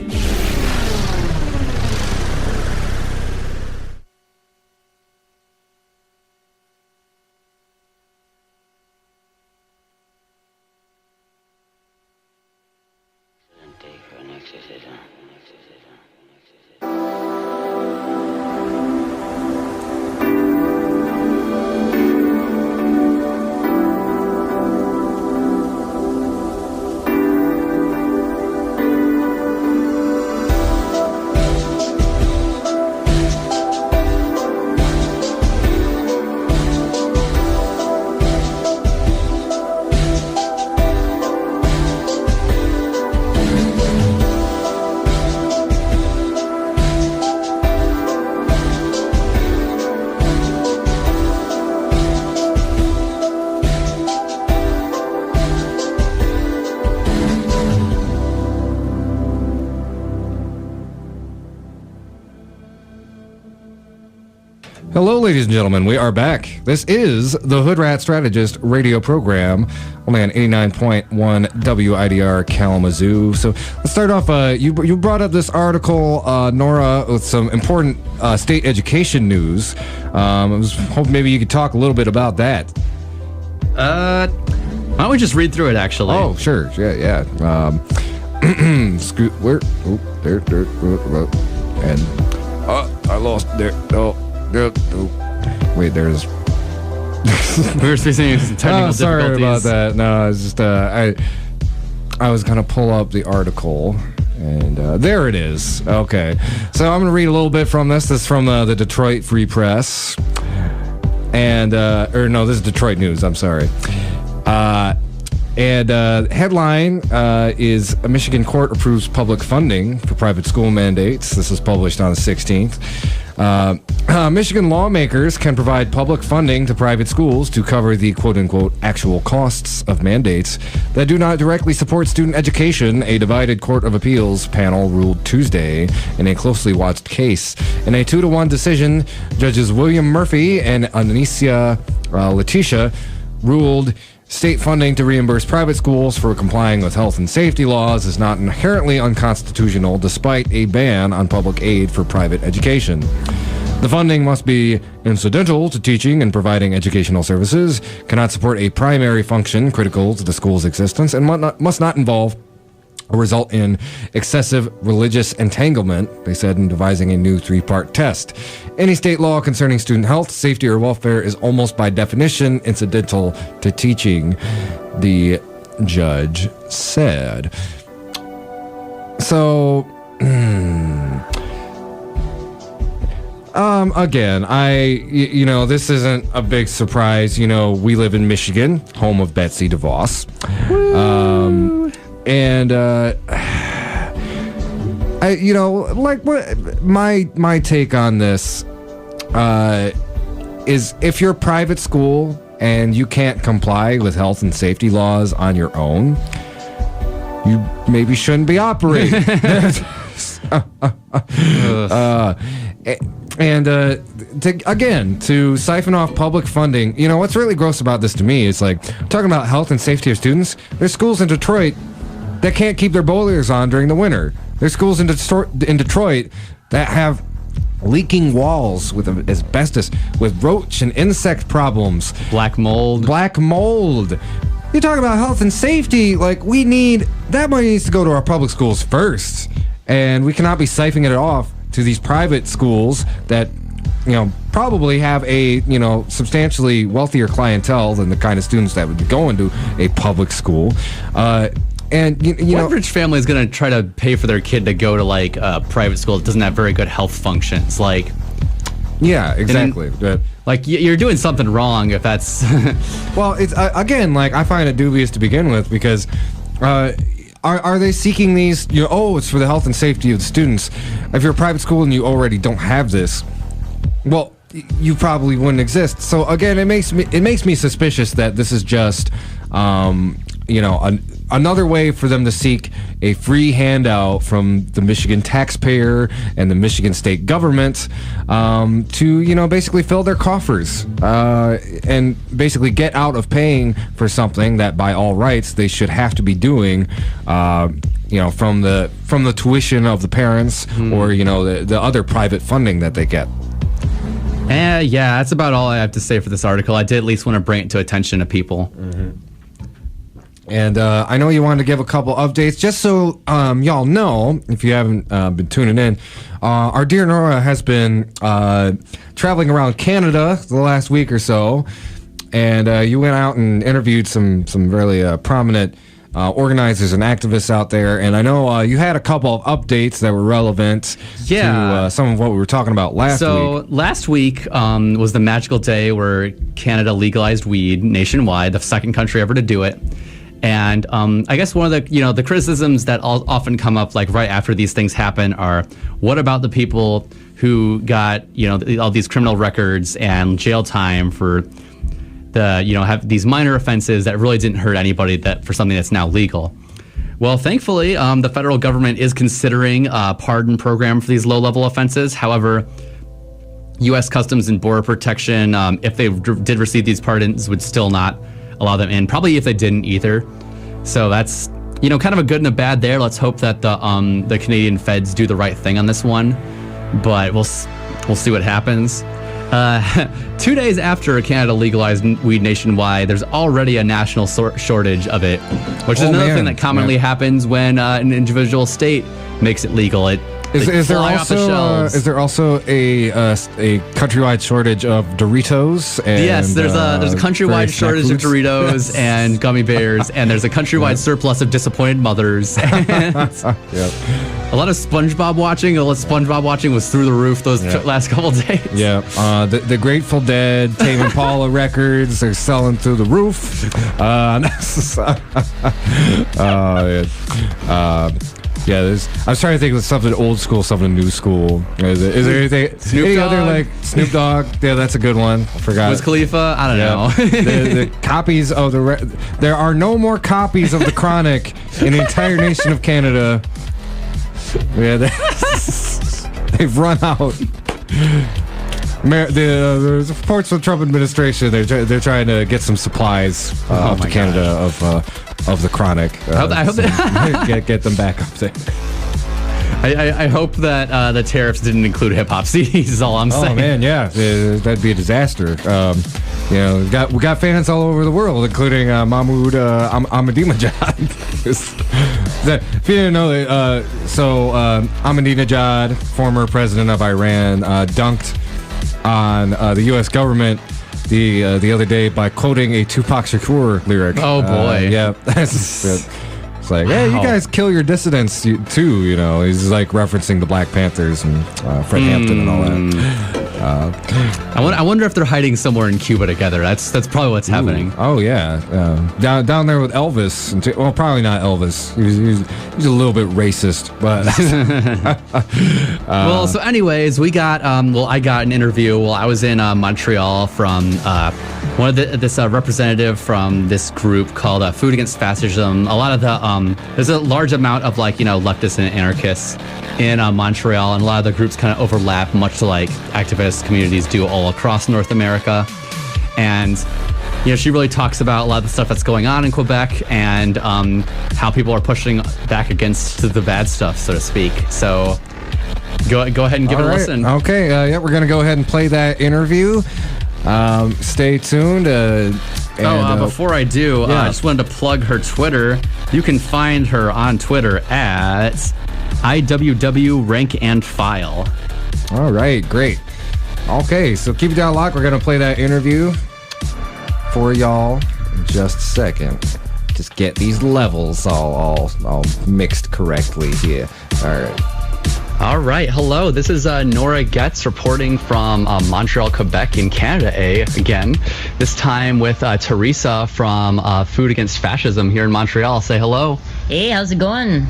Hello, ladies and gentlemen. We are back. This is the Hoodrat Strategist radio program, only on 89.1 WIDR Kalamazoo. So let's start off. You brought up this article, Norah, with some important state education news. I was hoping maybe you could talk a little bit about that. Why don't we just read through it, actually? Oh, sure. Yeah. Scoot, where? Oh, there. And I lost there. Oh. Wait, there's We were facing some technical sorry difficulties. about that. No, I was just I was gonna pull up the article, and there it is. Okay, so I'm gonna read a little bit from this. This is from the Detroit Free Press, and this is Detroit News. I'm sorry. Headline is a Michigan court approves public funding for private school mandates. This was published on the 16th. Michigan lawmakers can provide public funding to private schools to cover the quote-unquote actual costs of mandates that do not directly support student education, a divided Court of Appeals panel ruled Tuesday in a closely watched case. In a 2-1 decision, Judges William Murphy and Anicia Letitia ruled state funding to reimburse private schools for complying with health and safety laws is not inherently unconstitutional, despite a ban on public aid for private education. The funding must be incidental to teaching and providing educational services, cannot support a primary function critical to the school's existence, and must not involve or result in excessive religious entanglement, they said in devising a new 3-part test. Any state law concerning student health, safety, or welfare is almost by definition incidental to teaching, the judge said. So, again, this isn't a big surprise. We live in Michigan, home of Betsy DeVos. And my take on this is, if you're a private school and you can't comply with health and safety laws on your own, you maybe shouldn't be operating. To siphon off public funding, what's really gross about this to me is talking about health and safety of students. There's schools in Detroit that can't keep their boilers on during the winter. There's schools in Detroit that have leaking walls with asbestos, with roach and insect problems. Black mold. You talk about health and safety, that money needs to go to our public schools first. And we cannot be siphoning it off to these private schools that, probably have a, substantially wealthier clientele than the kind of students that would be going to a public school. What rich family is going to try to pay for their kid to go to a private school that doesn't have very good health functions? Yeah, exactly. You're doing something wrong if that's. Well, it's I find it dubious to begin with, because are they seeking these? It's for the health and safety of the students. If you're a private school and you already don't have this, well, you probably wouldn't exist. So again, it makes me suspicious that this is just another way for them to seek a free handout from the Michigan taxpayer and the Michigan state government to basically fill their coffers and basically get out of paying for something that by all rights they should have to be doing from the tuition of the parents or the other private funding that they get. Yeah, that's about all I have to say for this article. I did at least want to bring it to attention to people. Mm-hmm. And I know you wanted to give a couple updates, just so y'all know, if you haven't been tuning in. Our dear Norah has been traveling around Canada the last week or so, and you went out and interviewed some really prominent organizers and activists out there, and I know you had a couple of updates that were relevant to some of what we were talking about last week. So last week was the magical day where Canada legalized weed nationwide, the second country ever to do it. And I guess one of the criticisms that often come up right after these things happen are, what about the people who got all these criminal records and jail time for have these minor offenses that really didn't hurt anybody for something that's now legal? Well, thankfully, the federal government is considering a pardon program for these low-level offenses. However, U.S. Customs and Border Protection, if they did receive these pardons, would still not allow them in, probably if they didn't either. So that's kind of a good and a bad there. Let's hope that the Canadian feds do the right thing on this one, but we'll see what happens. 2 days after Canada legalized weed nationwide, there's already a national shortage of it, which is another thing that commonly happens when an individual state makes it legal. It Is there fly off the shelves. also is there also a countrywide shortage of Doritos? And, yes, there's a countrywide shortage of Doritos and gummy bears, and there's a countrywide surplus of disappointed mothers. Yep. A lot of SpongeBob watching. A lot of SpongeBob watching was through the roof those last couple of days. Yeah, the Grateful Dead, Tame Impala records, they're selling through the roof. I was trying to think of something old school, something new school. Is there anything? Any other like Snoop Dogg? Yeah, that's a good one. I forgot. Wiz Khalifa? I don't know. the copies of there are no more copies of the Chronic in the entire nation of Canada. Yeah, they've run out. There's reports from the Trump administration. They're trying to get some supplies up to Canada of the Chronic. I hope get them back up there. I hope that the tariffs didn't include hip hop CDs. Is all I'm saying. Oh man, yeah, that'd be a disaster. We got fans all over the world, including Mahmoud Ahmadinejad. If you didn't know, Ahmadinejad, former president of Iran, dunked on the U.S. government the other day by quoting a Tupac Shakur lyric. Oh boy, yeah, it's like, hey, you guys kill your dissidents too. You know, he's like referencing the Black Panthers and Fred Hampton and all that. I wonder if they're hiding somewhere in Cuba together. That's probably what's happening. Oh yeah, down there with Elvis. Well, probably not Elvis. He's a little bit racist, but. Well, so anyways, we got. I got an interview. Well, I was in Montreal from one of this representative from this group called Food Against Fascism. A lot of the there's a large amount of leftists and anarchists in Montreal, and a lot of the groups kind of overlap, much to like activist communities do all across North America. And she really talks about a lot of the stuff that's going on in Quebec and how people are pushing back against the bad stuff, so to speak. So go ahead and give it a listen. Okay, we're gonna go ahead and play that interview. Stay tuned. Before I do, I just wanted to plug her Twitter. You can find her on Twitter at IWW Rank and File. All right, great. Okay, so keep it down locked. We're gonna play that interview for y'all in just a second. Just get these levels all mixed correctly here. All right. Hello. This is Norah Getz reporting from Montreal, Quebec in Canada again. This time with Teresa from Food Against Fascism here in Montreal. Say hello. Hey, how's it going?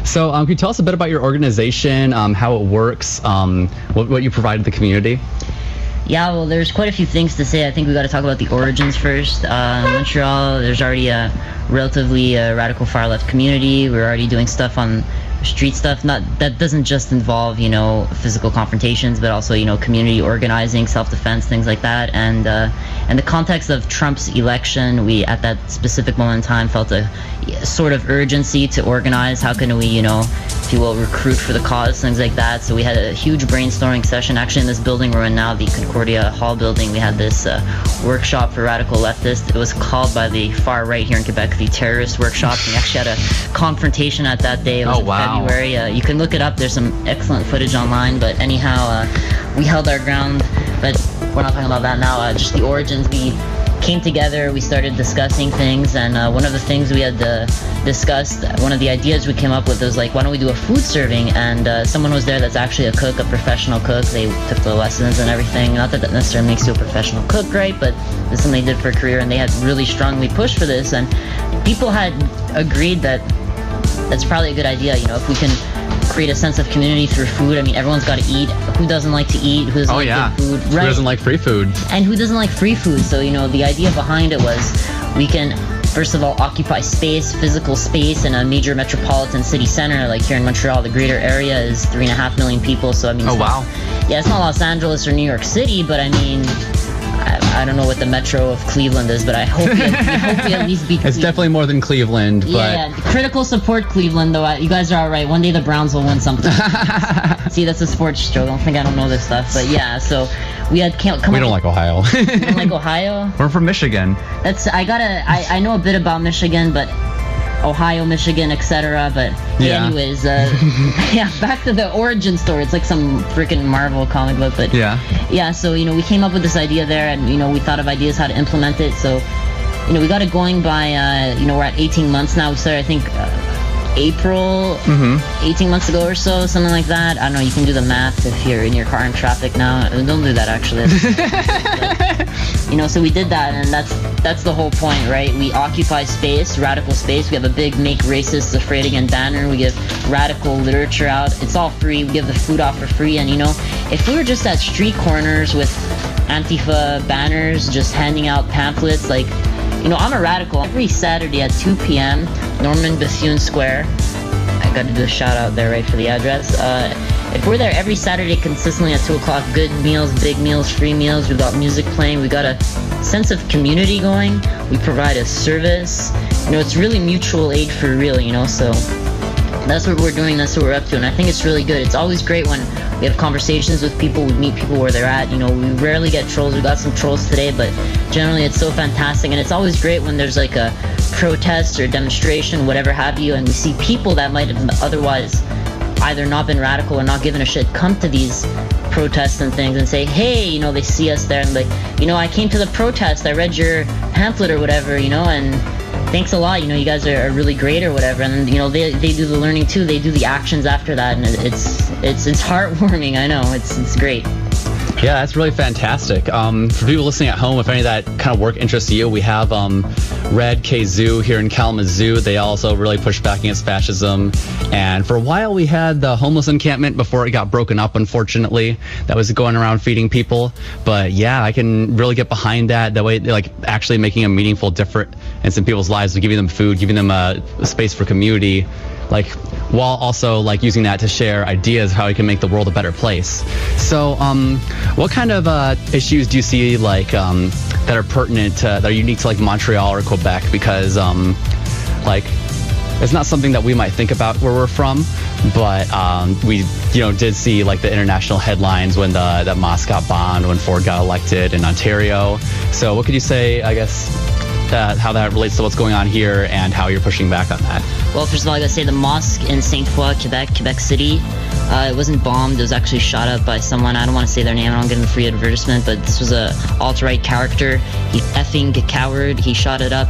So can you tell us a bit about your organization, how it works, what you provide to the community? Yeah, well, there's quite a few things to say. I think we got to talk about the origins first. In Montreal, there's already a relatively radical far-left community. We're already doing stuff on street stuff. That doesn't just involve, physical confrontations, but also, community organizing, self-defense, things like that. And in the context of Trump's election, we, at that specific moment in time, felt a sort of urgency to organize. How can we, if you will, recruit for the cause, things like that. So we had a huge brainstorming session. Actually, in this building we're in now, the Concordia Hall building, we had this workshop for radical leftists. It was called by the far right here in Quebec the Terrorist Workshop. We actually had a confrontation at that day. It was in February. You can look it up. There's some excellent footage online. But anyhow, we held our ground. But we're not talking about that now. Just the origins. We came together, we started discussing things, and one of the things we had discussed, one of the ideas we came up with was like, why don't we do a food serving? And someone was there that's actually a cook, a professional cook. They took the lessons and everything. Not that necessarily makes you a professional cook, right? But this is something they did for a career, and they had really strongly pushed for this. And people had agreed that that's probably a good idea, if we can create a sense of community through food. I mean, everyone's got to eat. Who doesn't like to eat? Who doesn't like good food? Right. Who doesn't like free food? And who doesn't like free food? So, the idea behind it was we can, first of all, occupy space, physical space in a major metropolitan city center. Like here in Montreal, the greater area is 3.5 million people. So, I mean, yeah, it's not Los Angeles or New York City, but I mean, I don't know what the metro of Cleveland is, but I hope we at least beat Cleveland. It's definitely more than Cleveland. Yeah, critical support Cleveland, though. You guys are all right. One day the Browns will win something. See, that's a sports joke. I don't know this stuff. But yeah, so we had We don't like Ohio. You don't like Ohio? We're from Michigan. I know a bit about Michigan, but Ohio, Michigan, etc. But Yeah. anyways, yeah, back to the origin story. It's like some freaking Marvel comic book, but yeah. So we came up with this idea there, and we thought of ideas how to implement it. So we got it going by we're at 18 months now. We started, I think, April, 18 months ago or so, something like that. I don't know, you can do the math if you're in your car in traffic now. Don't do that, actually. But, so we did that, and that's the whole point, right? We occupy space, radical space. We have a big Make Racists Afraid Again banner. We give radical literature out. It's all free. We give the food out for free. And if we were just at street corners with Antifa banners, just handing out pamphlets, like, I'm a radical. Every Saturday at 2 p.m., Norman Bethune Square. I got to do a shout out there, right, for the address. If we're there every Saturday consistently at 2 o'clock, good meals, big meals, free meals, we've got music playing, we got a sense of community going, we provide a service. It's really mutual aid for real, so that's what we're doing, that's what we're up to, and I think it's really good. It's always great when we have conversations with people, we meet people where they're at. We rarely get trolls. We got some trolls today, but generally it's so fantastic, and it's always great when there's like a protest or demonstration, whatever have you, and we see people that might have otherwise either not been radical or not given a shit come to these protests and things and say, hey, they see us there and like, I came to the protest, I read your pamphlet or whatever, and thanks a lot, you guys are really great or whatever, and they do the learning too, they do the actions after that, and it's heartwarming. I know, it's great. Yeah, that's really fantastic. For people listening at home, if any of that kind of work interests you, we have Red Kazoo here in Kalamazoo. They also really push back against fascism. And for a while, we had the homeless encampment before it got broken up, unfortunately. That was going around feeding people. But yeah, I can really get behind that. That way, like actually making a meaningful difference in people's lives, giving them food, giving them a space for community. Like, while also like using that to share ideas how we can make the world a better place. So, what kind of issues do you see like that are pertinent, that are unique to like Montreal or Quebec? Because like, it's not something that we might think about where we're from, but we did see like the international headlines when that mosque got bombed, when Ford got elected in Ontario. So, what could you say, I guess, how that relates to what's going on here and how you're pushing back on that? Well, first of all, I gotta say the mosque in Sainte Foy, Quebec City, it wasn't bombed. It was actually shot up by someone. I don't want to say their name. I don't get in the free advertisement, but this was a alt-right character. He effing coward. He shot it up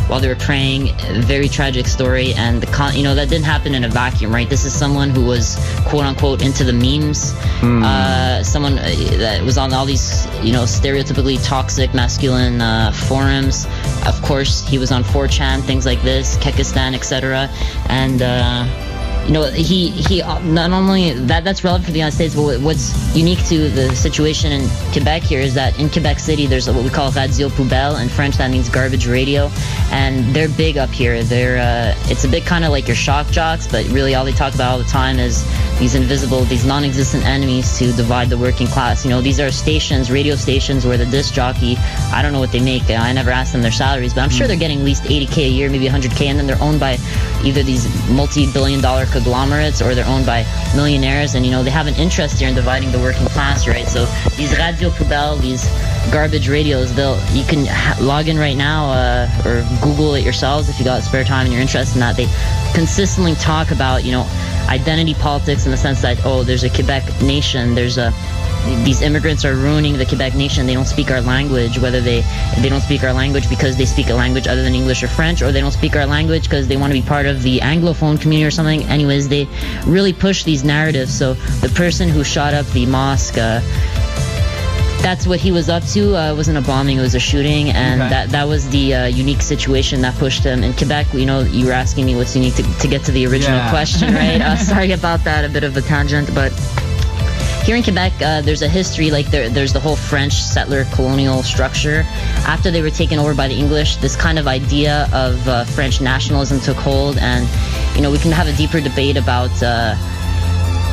while they were praying. Very tragic story, and that didn't happen in a vacuum, right? This is someone who was quote unquote into the memes. Someone that was on all these stereotypically toxic masculine forums. Of course, he was on 4chan, things like this, Kekistan, etc. And he not only that's relevant for the United States, but what's unique to the situation in Quebec here is that in Quebec City there's what we call radio poubelle. In French that means garbage radio, and they're big up here. It's a bit kind of like your shock jocks, but really all they talk about all the time is these invisible, these non-existent enemies to divide the working class. These are stations, radio stations, where the disc jockey, I don't know what they make. I never asked them their salaries, but I'm sure they're getting at least $80K a year, maybe $100K, and then they're owned by either these multi-billion-dollar conglomerates or they're owned by millionaires, and they have an interest here in dividing the working class, right? So these radio poubelle, these garbage radios, you can log in right now or Google it yourselves if you got spare time and you're interested in that. They consistently talk about identity politics in the sense that there's a Quebec nation, these immigrants are ruining the Quebec nation. They don't speak our language, whether they don't speak our language because they speak a language other than English or French, or they don't speak our language because they want to be part of the Anglophone community or something. Anyways, they really push these narratives. So the person who shot up the mosque, that's what he was up to. It wasn't a bombing, it was a shooting, and that was the unique situation that pushed him. In Quebec, you were asking me what's unique to get to the original question, right? Sorry about that, a bit of a tangent, but here in Quebec, there's a history, like there's the whole French settler colonial structure. After they were taken over by the English, this kind of idea of French nationalism took hold, and we can have a deeper debate about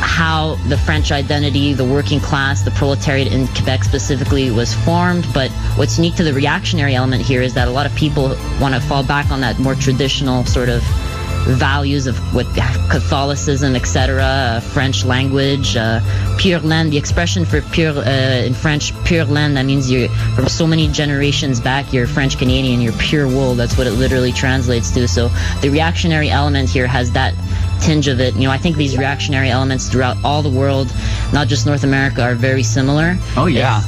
how the French identity, the working class, the proletariat in Quebec specifically was formed. But what's unique to the reactionary element here is that a lot of people want to fall back on that more traditional sort of values of what Catholicism, etc., French language, pure land. The expression for pure in French, pure land, that means you're from so many generations back, you're French Canadian, you're pure wool. That's what it literally translates to. So the reactionary element here has that tinge of it. I think these reactionary elements throughout all the world, not just North America, are very similar. Oh yeah.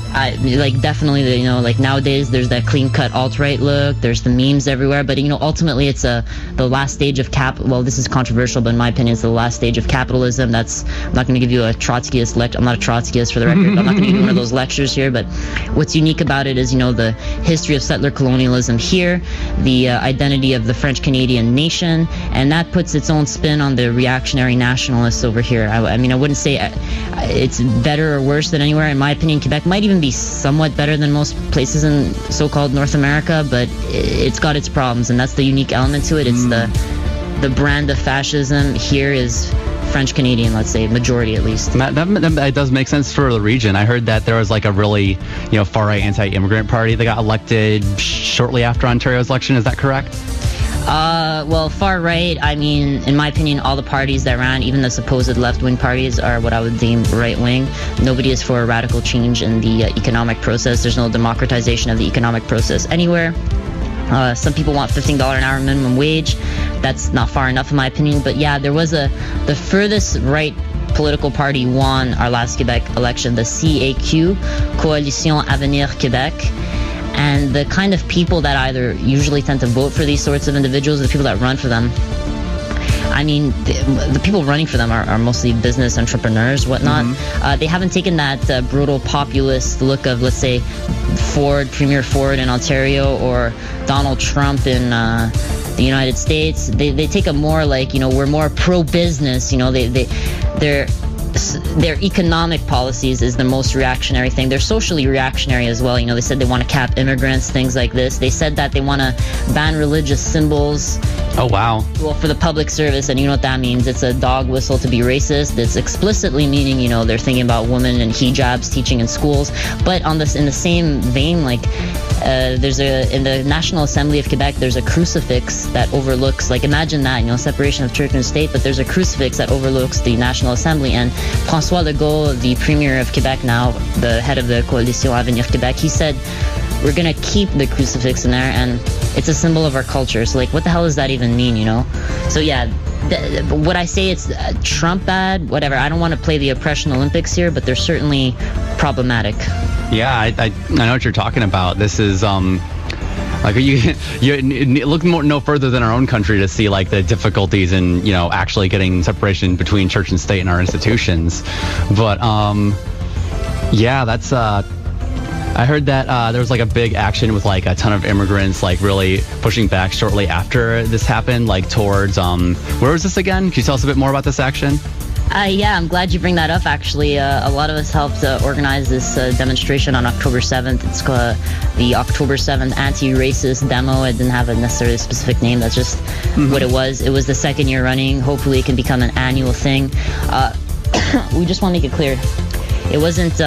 Definitely, nowadays there's that clean-cut alt-right look, there's the memes everywhere, but ultimately it's the last stage of well, this is controversial, but in my opinion it's the last stage of capitalism. I'm not going to give you a Trotskyist lecture. I'm not a Trotskyist, for the record. I'm not going to give you one of those lectures here, but what's unique about it is, the history of settler colonialism here, the identity of the French Canadian nation, and that puts its own spin on the reactionary nationalists over here. I wouldn't say it's better or worse than anywhere. In my opinion, Quebec might even be somewhat better than most places in so-called North America, but it's got its problems, and that's the unique element to it. It's the brand of fascism here is French Canadian, let's say, majority at least. That does make sense for the region. I heard that there was a really, far-right anti-immigrant party that got elected shortly after Ontario's election. Is that correct? Well, far right, in my opinion, all the parties that ran, even the supposed left-wing parties, are what I would deem right-wing. Nobody is for a radical change in the economic process. There's no democratization of the economic process anywhere. Some people want $15 an hour minimum wage. That's not far enough, in my opinion. But yeah, there was the furthest right political party won our last Quebec election, the CAQ, Coalition Avenir Québec. And the kind of people that either usually tend to vote for these sorts of individuals, the people that run for them, the people running for them are mostly business entrepreneurs, whatnot. They haven't taken that brutal populist look of, let's say, Premier Ford in Ontario or Donald Trump in the United States. They take a more we're more pro-business. Their economic policies is the most reactionary thing. They're socially reactionary as well. They said they want to cap immigrants, things like this. They said that they want to ban religious symbols. Oh, wow. Well, for the public service, and you know what that means. It's a dog whistle to be racist. It's explicitly meaning, they're thinking about women and hijabs teaching in schools. But in the same vein, in the National Assembly of Quebec, there's a crucifix that overlooks, imagine that, separation of church and state, but there's a crucifix that overlooks the National Assembly. And François Legault, the Premier of Quebec now, the head of the Coalition Avenir Québec, he said, we're going to keep the crucifix in there, and it's a symbol of our culture. So, what the hell does that even mean, So, yeah, what I say, it's Trump bad, whatever. I don't want to play the oppression Olympics here, but they're certainly problematic. Yeah, I know what you're talking about. This is, you look no further than our own country to see, the difficulties in, actually getting separation between church and state in our institutions. But, yeah, that's, I heard that there was a big action with a ton of immigrants really pushing back shortly after this happened, towards where was this again? Can you tell us a bit more about this action? Yeah, I'm glad you bring that up, actually. A lot of us helped organize this demonstration on October 7th. It's called the October 7th Anti-Racist Demo. It didn't have a necessarily specific name. That's just what it was. It was the second year running. Hopefully it can become an annual thing. We just want to make it clear. It wasn't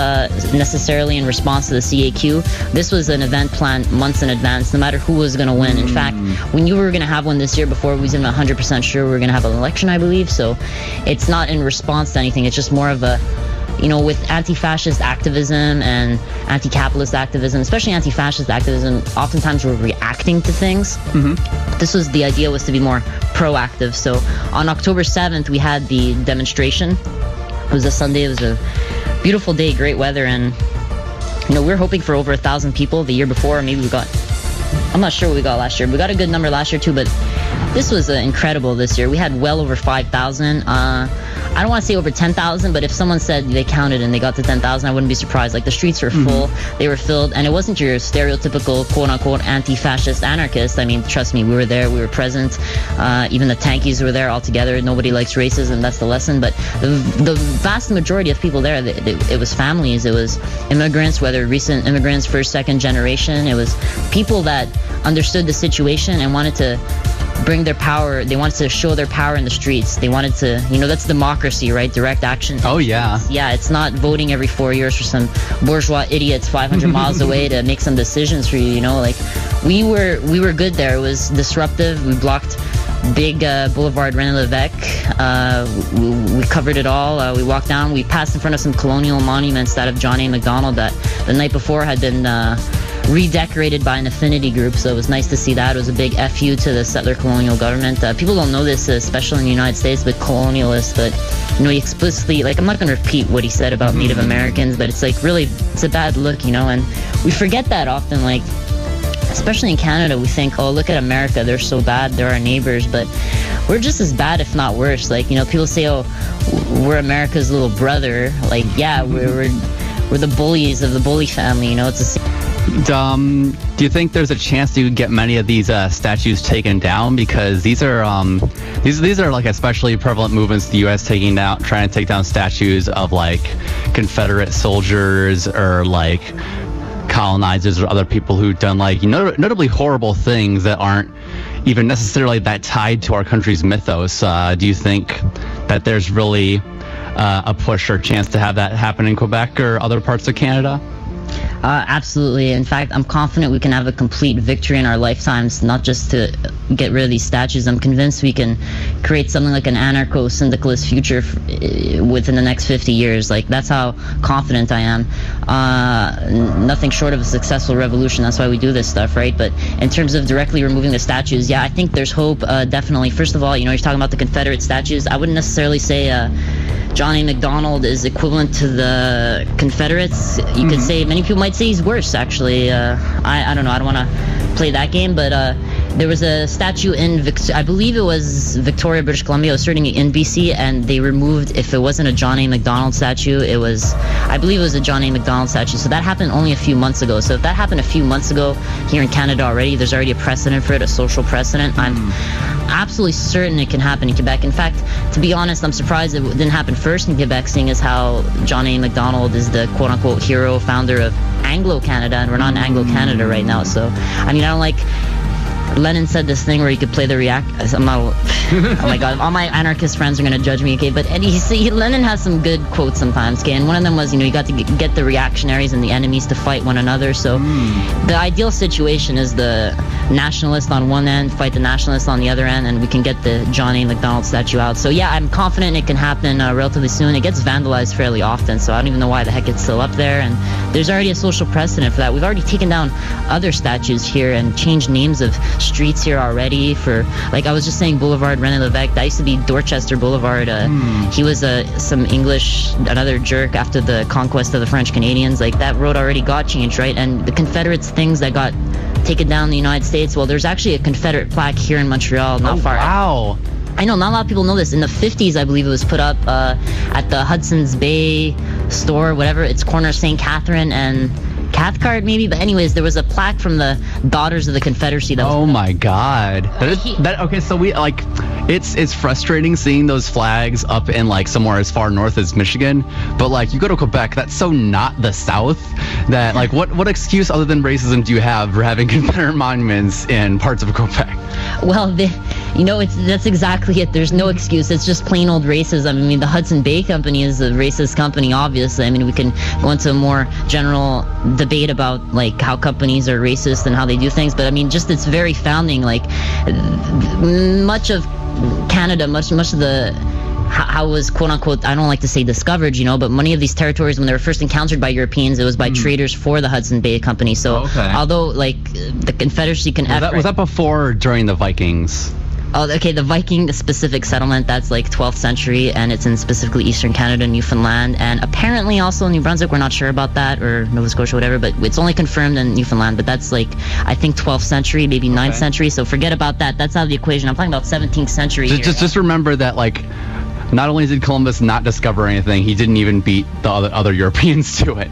necessarily in response to the CAQ. This was an event planned months in advance, no matter who was going to win. In fact, we knew we were going to have one this year before we was even 100% sure we were going to have an election, I believe. So it's not in response to anything. It's just more of a, with anti-fascist activism and anti-capitalist activism, especially anti-fascist activism, oftentimes we're reacting to things. This was, the idea was to be more proactive. So on October 7th, we had the demonstration. It was a Sunday. It was a beautiful day, great weather, and we were hoping for over 1,000 people the year before. Maybe I'm not sure what we got last year. We got a good number last year too, but this was incredible this year. We had well over 5,000. I don't want to say over 10,000, but if someone said they counted and they got to 10,000, I wouldn't be surprised. The streets were full, they were filled, and it wasn't your stereotypical quote-unquote anti-fascist anarchist. Trust me, we were there, we were present. Even the tankies were there all together. Nobody likes racism, that's the lesson. But the vast majority of people there, it was families, it was immigrants, whether recent immigrants, first, second generation. It was people that understood the situation and wanted to bring their power. They wanted to show their power in the streets. They wanted to, that's democracy, right? Direct action. Oh, yeah. Yeah, it's not voting every 4 years for some bourgeois idiots 500 miles away to make some decisions for you, We were good there. It was disruptive. We blocked big Boulevard René Lévesque. We covered it all. We walked down. We passed in front of some colonial monuments that of John A. Macdonald that the night before had been redecorated by an affinity group, so it was nice to see that. It was a big FU to the settler colonial government. People don't know this, especially in the United States, but colonialists, but he explicitly, I'm not going to repeat what he said about Native Americans, but it's really, it's a bad look, and we forget that often, especially in Canada. We think, oh, look at America, they're so bad, they're our neighbors, but we're just as bad, if not worse. People say, oh, we're America's little brother. Yeah, we're the bullies of the bully family, it's a... Do you think there's a chance you get many of these statues taken down? Because these are especially prevalent movements in the U.S. trying to take down statues of Confederate soldiers or colonizers or other people who've done notably horrible things that aren't even necessarily that tied to our country's mythos. Do you think that there's really a push or chance to have that happen in Quebec or other parts of Canada? Absolutely. In fact, I'm confident we can have a complete victory in our lifetimes, not just to get rid of these statues. I'm convinced we can create something like an anarcho-syndicalist future within the next 50 years. That's how confident I am. Nothing short of a successful revolution. That's why we do this stuff, right? But in terms of directly removing the statues, yeah, I think there's hope, definitely. First of all, you're talking about the Confederate statues. I wouldn't necessarily say John A. Macdonald is equivalent to the Confederates. You could say, many people might say he's worse, actually. I don't know, I don't want to play that game, but there was a statue in, I believe it was Victoria, British Columbia, it was certainly in BC, and they removed, if it wasn't a John A. Macdonald statue, I believe it was a John A. Macdonald statue. So that happened only a few months ago. So if that happened a few months ago here in Canada already, there's already a precedent for it, a social precedent. I'm absolutely certain it can happen in Quebec. In fact, to be honest, I'm surprised it didn't happen first in Quebec, seeing as how John A. Macdonald is the quote-unquote hero, founder of Anglo-Canada, and we're not in Anglo-Canada right now. So, I don't Lenin said this thing where you could play the I'm not. Oh my God! All my anarchist friends are gonna judge me, okay? But Lenin has some good quotes sometimes, okay? And one of them was, you got to get the reactionaries and the enemies to fight one another. So the ideal situation is the nationalist on one end fight the nationalist on the other end, and we can get the John A. Macdonald statue out. So yeah, I'm confident it can happen relatively soon. It gets vandalized fairly often, so I don't even know why the heck it's still up there. And there's already a social precedent for that. We've already taken down other statues here and changed names of streets here already for, I was just saying, Boulevard René Lévesque. That used to be Dorchester Boulevard. He was some English, another jerk after the conquest of the French Canadians. That road already got changed, right? And the Confederates things that got taken down in the United States, well, there's actually a Confederate plaque here in Montreal, not far. Wow. I know, not a lot of people know this. In the 50s, I believe it was put up at the Hudson's Bay store, whatever. It's corner St. Catherine and Cathcart, maybe. But anyways, there was a plaque from the Daughters of the Confederacy. That was my God. Okay, so we it's frustrating seeing those flags up in somewhere as far north as Michigan, but you go to Quebec, that's so not the South that what excuse other than racism do you have for having Confederate monuments in parts of Quebec? Well, that's exactly it. There's no excuse. It's just plain old racism. The Hudson Bay Company is a racist company, obviously. We can go into a more general debate about how companies are racist and how they do things, but just its very founding, much of Canada, much of the how it was quote unquote, I don't like to say discovered, but many of these territories, when they were first encountered by Europeans, it was by traders for the Hudson Bay Company. So although the Confederacy can was that before or during the Vikings? Oh, okay, the Viking specific settlement, that's 12th century, and it's in specifically Eastern Canada, Newfoundland, and apparently also New Brunswick. We're not sure about that, or Nova Scotia, whatever, but it's only confirmed in Newfoundland, but that's I think 12th century, maybe 9th century, so forget about that. That's out of the equation. I'm talking about 17th century here. Just remember that, not only did Columbus not discover anything, he didn't even beat the other Europeans to it.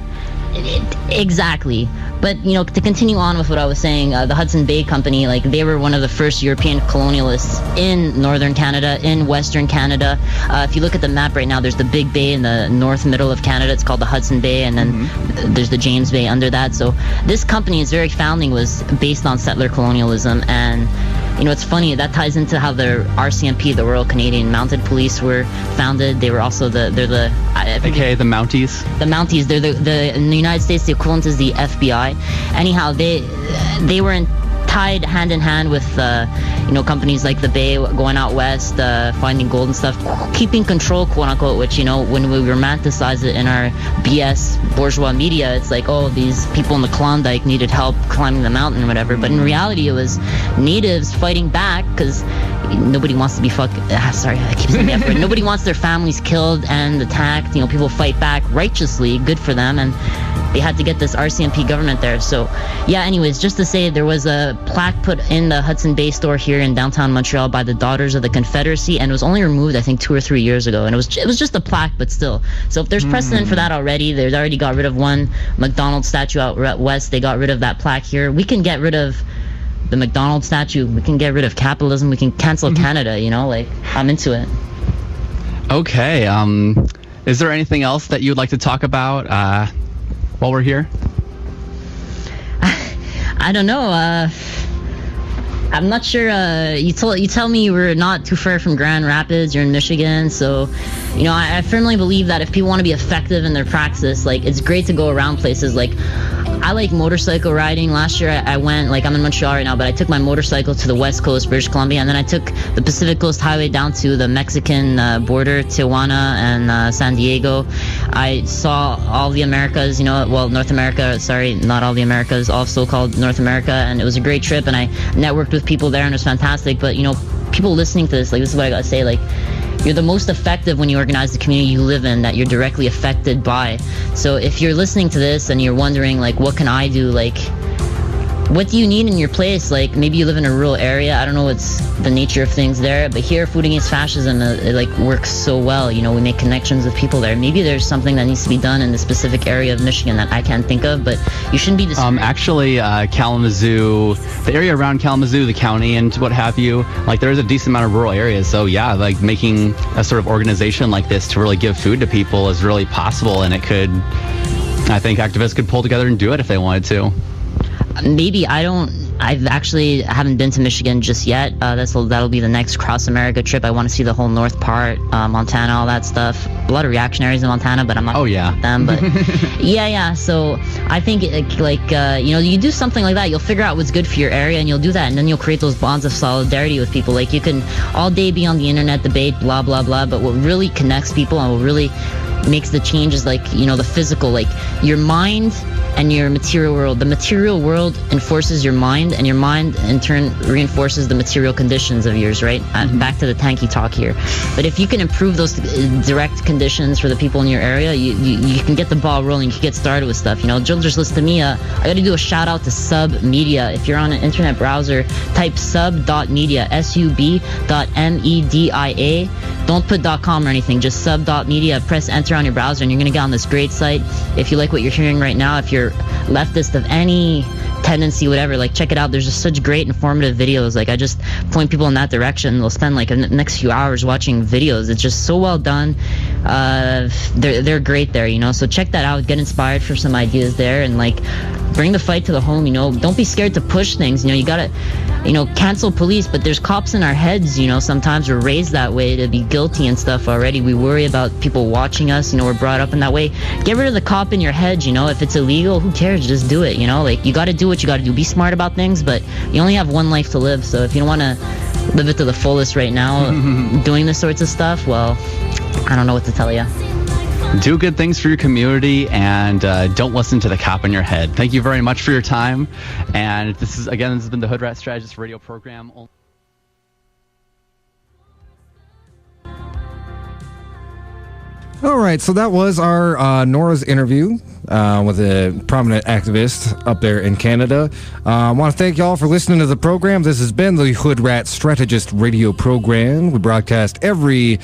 Exactly. But, to continue on with what I was saying, the Hudson Bay Company, they were one of the first European colonialists in northern Canada, in western Canada. If you look at the map right now, there's the Big Bay in the north middle of Canada. It's called the Hudson Bay, and then there's the James Bay under that. So this company, its very founding, was based on settler colonialism. And it's funny, that ties into how the RCMP, the Royal Canadian Mounted Police, were founded. They were also AKA the Mounties? The Mounties. They're in the United States, the equivalent is the FBI. Anyhow, they were tied hand in hand with companies like the Bay going out west, finding gold and stuff, keeping control, quote unquote, which when we romanticize it in our BS bourgeois media, it's like, oh, these people in the Klondike needed help climbing the mountain or whatever. But in reality, it was natives fighting back because nobody wants to be sorry, I keep saying the F word. Nobody wants their families killed and attacked. People fight back righteously, good for them, and they had to get this RCMP government there. So yeah, anyways, just to say, there was a plaque put in the Hudson Bay store here in downtown Montreal by the Daughters of the Confederacy, and it was only removed, I think, 2 or 3 years ago, and it was just a plaque, but still. So if there's precedent for that already, they already got rid of one McDonald's statue out west, they got rid of that plaque here. We can get rid of the McDonald's statue, we can get rid of capitalism, we can cancel Canada, I'm into it. Okay, is there anything else that you'd like to talk about while we're here? I don't know. I'm not sure. You tell me you were not too far from Grand Rapids. You're in Michigan, so I firmly believe that if people want to be effective in their praxis, it's great to go around places. I like motorcycle riding. Last year I went, I'm in Montreal right now, but I took my motorcycle to the West Coast, British Columbia, and then I took the Pacific Coast Highway down to the Mexican border, Tijuana and San Diego. I saw all the Americas, North America, sorry, not all the Americas, all so-called North America, and it was a great trip, and I networked with people there, and it was fantastic. But, people listening to this, this is what I gotta say, you're the most effective when you organize the community you live in that you're directly affected by. So if you're listening to this and you're wondering, what can I do? What do you need in your place? Maybe you live in a rural area. I don't know what's the nature of things there, but here, Food Against Fascism, it works so well. We make connections with people there. Maybe there's something that needs to be done in the specific area of Michigan that I can't think of, but you shouldn't be discouraged. Actually, Kalamazoo, the area around Kalamazoo, the county and what have you, there's a decent amount of rural areas. So yeah, making a sort of organization like this to really give food to people is really possible, and I think activists could pull together and do it if they wanted to. Maybe. I haven't been to Michigan just yet. That'll be the next Cross America trip. I want to see the whole north part, Montana, all that stuff. A lot of reactionaries in Montana, but I'm not with them. But yeah. So I think you do something like that, you'll figure out what's good for your area, and you'll do that, and then you'll create those bonds of solidarity with people. You can all day be on the internet, debate, blah blah blah, but what really connects people and what really makes the change is the physical, your mind and your material world. The material world enforces your mind, and your mind in turn reinforces the material conditions of yours, right? Back to the tanky talk here. But if you can improve those direct conditions for the people in your area, you can get the ball rolling, you can get started with stuff. Jill just listen to me. I got to do a shout out to Sub Media. If you're on an internet browser, type sub.media, sub.media. Don't put .com or anything, just sub.media. Press enter on your browser and you're going to get on this great site. If you like what you're hearing right now, if you're leftist of any tendency, whatever, check it out. There's just such great informative videos. I just point people in that direction. They'll spend the next few hours watching videos. It's just so well done. They're great there, so check that out. Get inspired for some ideas there, and bring the fight to the home. Don't be scared to push things. You gotta cancel police, but there's cops in our heads. Sometimes we're raised that way to be guilty and stuff already. We worry about people watching us. We're brought up in that way. Get rid of the cop in your head. If it's illegal, who cares? Just do it. You gotta do what you gotta do. Be smart about things, but you only have one life to live. So if you don't want to live it to the fullest right now, doing this sorts of stuff, well, I don't know what to tell you. Do good things for your community, and don't listen to the cop in your head. Thank you very much for your time. And this has been the Hoodrat Strategist radio program. All right, so that was our Norah's interview with a prominent activist up there in Canada. I want to thank y'all for listening to the program. This has been the Hoodrat Strategist radio program. We broadcast every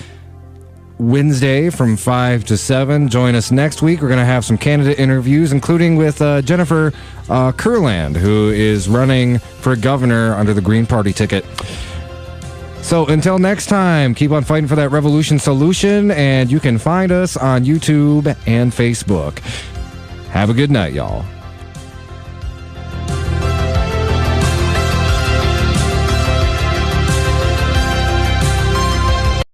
Wednesday from 5 to 7. Join us next week. We're going to have some Canada interviews, including with Jennifer Kurland, who is running for governor under the Green Party ticket. So until next time, keep on fighting for that revolution solution, and you can find us on YouTube and Facebook. Have a good night, y'all.